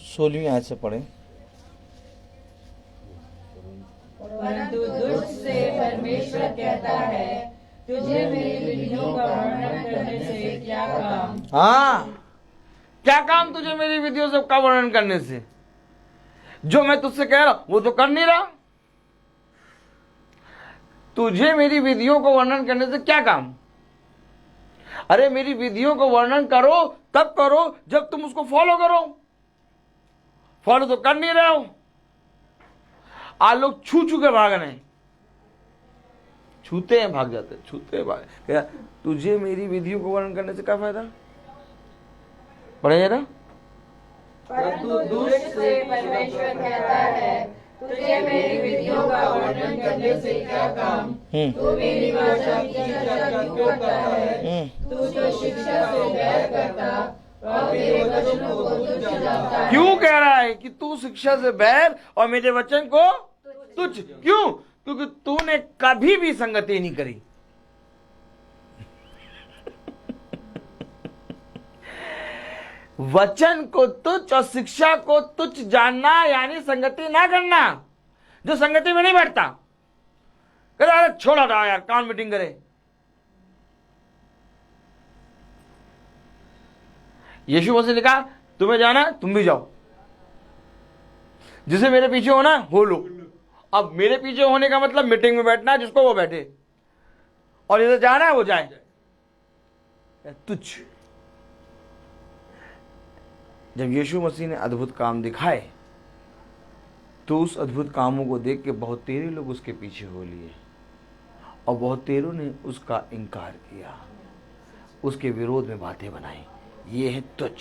सोलहवीं आयत से पढ़ें। परंतु दुष्ट से परमेश्वर कहता है, तुझे मेरी विधियों का वर्णन करने से क्या काम। हाँ, क्या काम तुझे मेरी विधियों से का वर्णन करने से? जो मैं तुझसे कह रहा हूं वो तो कर नहीं रहा। तुझे मेरी विधियों को वर्णन करने से क्या काम? अरे मेरी विधियों को वर्णन करो, तब करो जब तुम उसको फॉलो करो। फॉलो तो कर नहीं रहे हो। आज लोग छू छू के भाग रहे हैं, छूते हैं भाग जाते हैं, छूते हैं भाग। क्या तुझे मेरी विधियों को वर्णन करने से क्या फायदा? पढ़े जरा। परंतु दुष्ट से परमेश्वर कहता है, तुझे मेरी विधियों का वर्णन करने से क्या काम। तू मेरी वाचा की चर्चा क्यों करता है। तू जो शिक्षा से बैर करता और मेरे वचनों को तुच्छ जानता है। क्यों कह रहा है कि तू शिक्षा से बैर और मेरे वचन को तुच्छ? क्यों? क्योंकि तूने कभी भी संगति नहीं करी। वचन को तुच्छ और शिक्षा को तुच्छ जानना यानी संगति ना करना। जो संगति में नहीं बैठता, कहता अरे छोड़ा रहा यार, कौन मीटिंग करे। यीशु मसीह ने कहा तुम्हें जाना है तुम भी जाओ, जिसे मेरे पीछे होना हो लो। अब मेरे पीछे होने का मतलब मीटिंग में बैठना है, जिसको वो बैठे, और जिसे जाना है वो जाए। तुच्छ। जब यीशु मसीह ने अद्भुत काम दिखाए तो उस अद्भुत कामों को देख के बहुत तेरे लोग उसके पीछे हो लिए और बहुत तेरों ने उसका इनकार किया, उसके विरोध में बातें बनाई। ये है तुच्छ।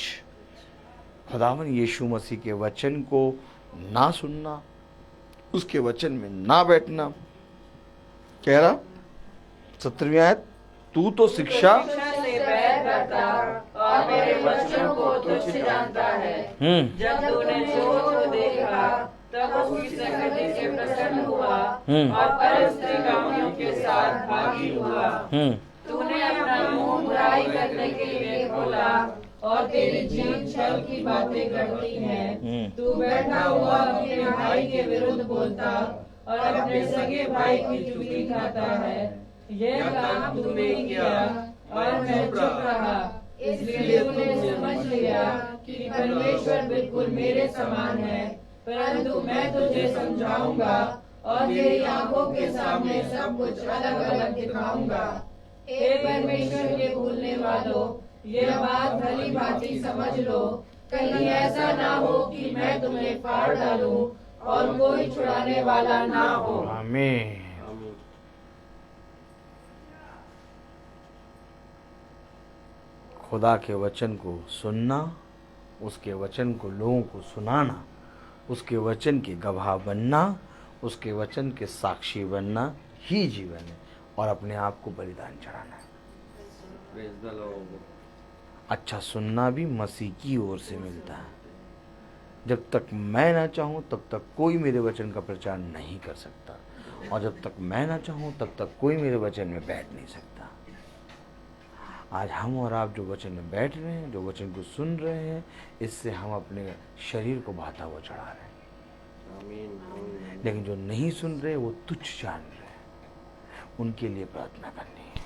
खुदावन यीशु मसीह के वचन को ना सुनना, उसके वचन में ना बैठना। कह रहा 17वीं आयत, तू तो शिक्षा से बैर करता और मेरे वचनों को तुच्छ जानता है। जब तूने जो देखा तब उसकी संगति से प्रसन्न हुआ और परस्त्री कामियों के साथ भागी हुआ। तूने अपना मुंह बुराई करने के लिए खोला और तेरी जीभ छल की बातें करती हैं। तू बैठा हुआ अपने भाई के विरुद्ध बोलता और अपने सगे भाई की चुगली खाता है। यह काम तूने किया और मैं चुप रहा, इसलिए तूने समझ लिया कि परमेश्वर बिल्कुल मेरे समान है। परंतु मैं तुझे समझाऊंगा और तेरी आंखों के सामने सब कुछ अलग अलग दिखाऊंगा। हे परमेश्वर के भूलने वालों, यह बात भली भांति समझ लो, कहीं ऐसा ना हो कि मैं तुम्हें फाड़ डालूं और कोई छुड़ाने वाला ना हो। आमीन। खुदा के वचन को सुनना, उसके वचन को लोगों को सुनाना, उसके वचन के गवाह बनना, उसके वचन के साक्षी बनना ही जीवन है, और अपने आप को बलिदान चढ़ाना है। अच्छा सुनना भी मसीह की ओर से मिलता है। जब तक मैं ना चाहूँ तब तक कोई मेरे वचन का प्रचार नहीं कर सकता, और जब तक मैं ना चाहूँ तब तक कोई मेरे वचन में बैठ नहीं सकता। आज हम और आप जो वचन में बैठ रहे हैं, जो वचन को सुन रहे हैं, इससे हम अपने शरीर को भाता हुआ चढ़ा रहे हैं। लेकिन जो नहीं सुन रहे वो तुच्छ जान रहे, उनके लिए प्रार्थना करनी है।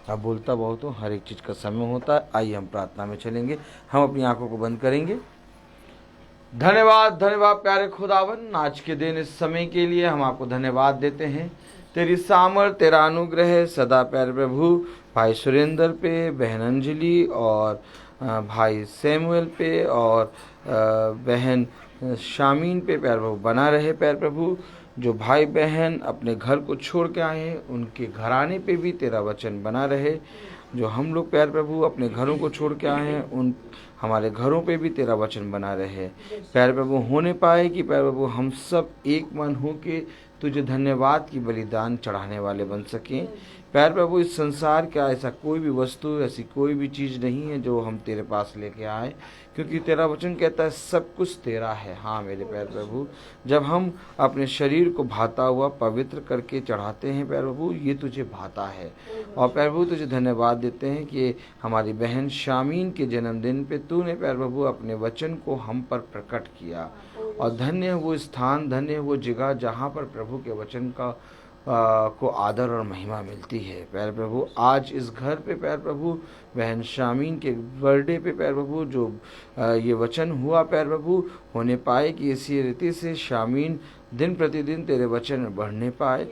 अब बोलता बहुत हूँ, हर एक चीज़ का समय होता है। आइए हम प्रार्थना में चलेंगे। हम अपनी आंखों को बंद करेंगे। धन्यवाद धन्यवाद प्यारे खुदावन, आज के दिन इस समय के लिए हम आपको धन्यवाद देते हैं। तेरी सामर्थ, तेरा अनुग्रह सदा प्यारे प्रभु भाई सुरेंद्र पे, बहन अंजलि और भाई सैमुअल पे और बहन शामीन पे प्यारे प्रभु बना रहे। प्यारे प्रभु जो भाई बहन अपने घर को छोड़ के आए हैं उनके घराने पे भी तेरा वचन बना रहे। जो हम लोग प्यारे प्रभु अपने घरों को छोड़ के आए हैं उन हमारे घरों पे भी तेरा वचन बना रहे। प्यारे प्रभु होने पाए कि प्यारे प्रभु हम सब एक मन हो के तुझे धन्यवाद की बलिदान चढ़ाने वाले बन सकें। प्यारे प्रभु इस संसार का ऐसा कोई भी वस्तु, ऐसी कोई भी चीज़ नहीं है जो हम तेरे पास लेके आए, क्योंकि तेरा वचन कहता है सब कुछ तेरा है। हाँ मेरे प्यारे प्रभु, जब हम अपने शरीर को भाता हुआ पवित्र करके चढ़ाते हैं प्यारे प्रभु, ये तुझे भाता है। और प्यारे प्रभु तुझे धन्यवाद देते हैं कि हमारी बहन शामीन के जन्मदिन पे तूने प्यारे प्रभु अपने वचन को हम पर प्रकट किया। और धन्य है वो स्थान, धन्य है वो जगह जहाँ पर प्रभु के वचन का को आदर और महिमा मिलती है। प्यारे प्रभु आज इस घर पे प्यारे प्रभु बहन शामीन के बर्थडे पे प्यारे प्रभु जो ये वचन हुआ प्यारे प्रभु होने पाए कि इसी रीति से शामीन दिन प्रतिदिन तेरे वचन में बढ़ने पाए।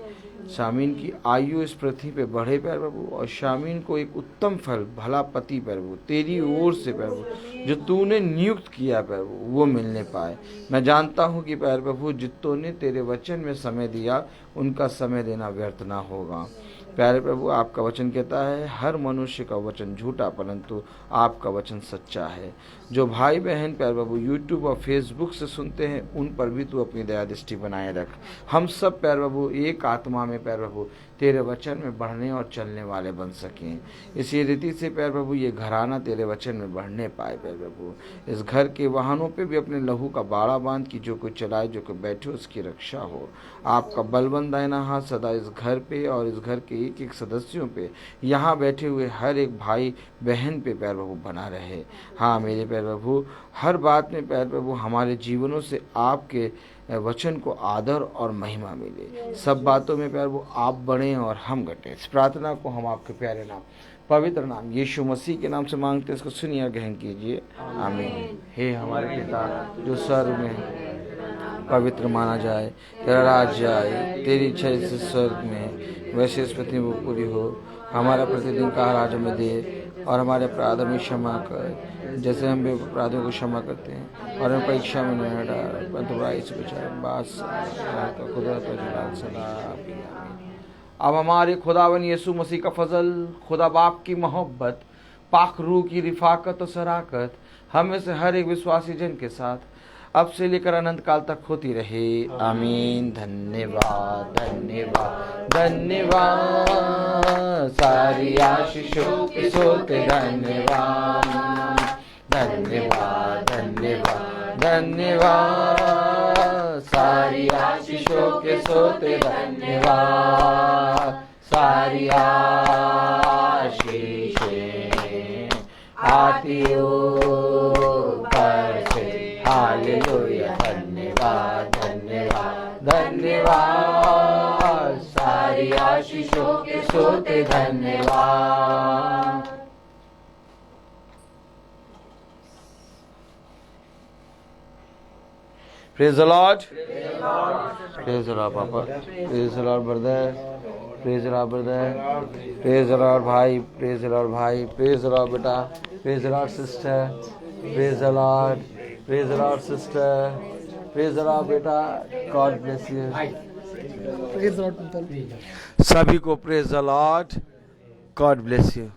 शामीन की आयु इस पृथ्वी पे बढ़े प्यारे प्रभु, और शामीन को एक उत्तम फल, भला पति प्यारे प्रभु तेरी ओर से प्यारे प्रभु जो तूने नियुक्त किया प्यारे प्रभु वो मिलने पाए। मैं जानता हूँ कि प्यारे प्रभु जितों ने तेरे वचन में समय दिया उनका समय देना व्यर्थ ना होगा। प्यारे प्रभु आपका वचन कहता है हर मनुष्य का वचन झूठा परंतु आपका वचन सच्चा है। जो भाई बहन प्यारे प्रभु यूट्यूब और फेसबुक से सुनते हैं उन पर भी तू अपनी दया दृष्टि बनाए रख। हम सब प्यारे प्रभु एक आत्मा में प्यारे प्रभु तेरे वचन में बढ़ने और चलने वाले बन सकें। इसी रीति से प्यारे प्रभु ये घराना तेरे वचन में बढ़ने पाए। प्यारे प्रभु इस घर के वाहनों पे भी अपने लहू का बाड़ा बांध की जो कोई चलाए जो कोई बैठे उसकी रक्षा हो। आपका बलबंद दाहिना हाथ सदा इस घर पे और इस घर के एक एक सदस्यों पे, यहाँ बैठे हुए हर एक भाई बहन पे प्यारे प्रभु बना रहे। हाँ मेरे प्यारे प्रभु हर बात में प्यारे प्रभु हमारे जीवनों से आपके वचन को आदर और महिमा मिले। सब बातों में प्यारे प्रभु आप बढ़ें और हम घटें। इस प्रार्थना को हम आपके प्यारे नाम पवित्र नाम यीशु मसीह के नाम से मांगते हैं, इसको सुनिए और ग्रहण कीजिए। आमीन। हे हमारे पिता जो स्वर्ग में पवित्र माना जाए, तेरा राज्य आए, तेरी इच्छा जैसे स्वर्ग में वैसे इस पृथ्वी में पूरी हो। हमारा प्रतिदिन का आहार हमें दे और हमारे अपराध में क्षमा कर जैसे हम भी अपराधियों को क्षमा करते हैं, और हमें परीक्षा में न डाल परंतु बुराई से बचाए। बास कुदरत और जलाल सदा आपकी। अब हमारे खुदावन यीशु मसीह का फजल, खुदा बाप की मोहब्बत, पाक रूह की रिफाकत और सराकत हमें से हर एक विश्वासी जन के साथ अब से लेकर अनंत काल तक होती रहे। आमीन। धन्यवाद धन्यवाद धन्यवाद सारी आशीषों के सोते धन्यवाद धन्यवाद धन्यवाद धन्यवाद सारी आशीषों के सोते धन्यवाद। सारी आशीषें आती ऊपर से हालेलुया। धन्यवाद धन्यवाद धन्यवाद सारी आशीषों के सोते धन्यवाद। Praise the Lord. Praise the Lord पापा। Praise the Lord brother. Praise the Lord brother. Praise the Lord भाई। Praise the Lord भाई। Praise the Lord बेटा। Praise the Lord sister. Praise the Lord. Praise the Lord sister. Praise the Lord बेटा। God bless you. Praise the Lord. सभी को praise the Lord. God bless you.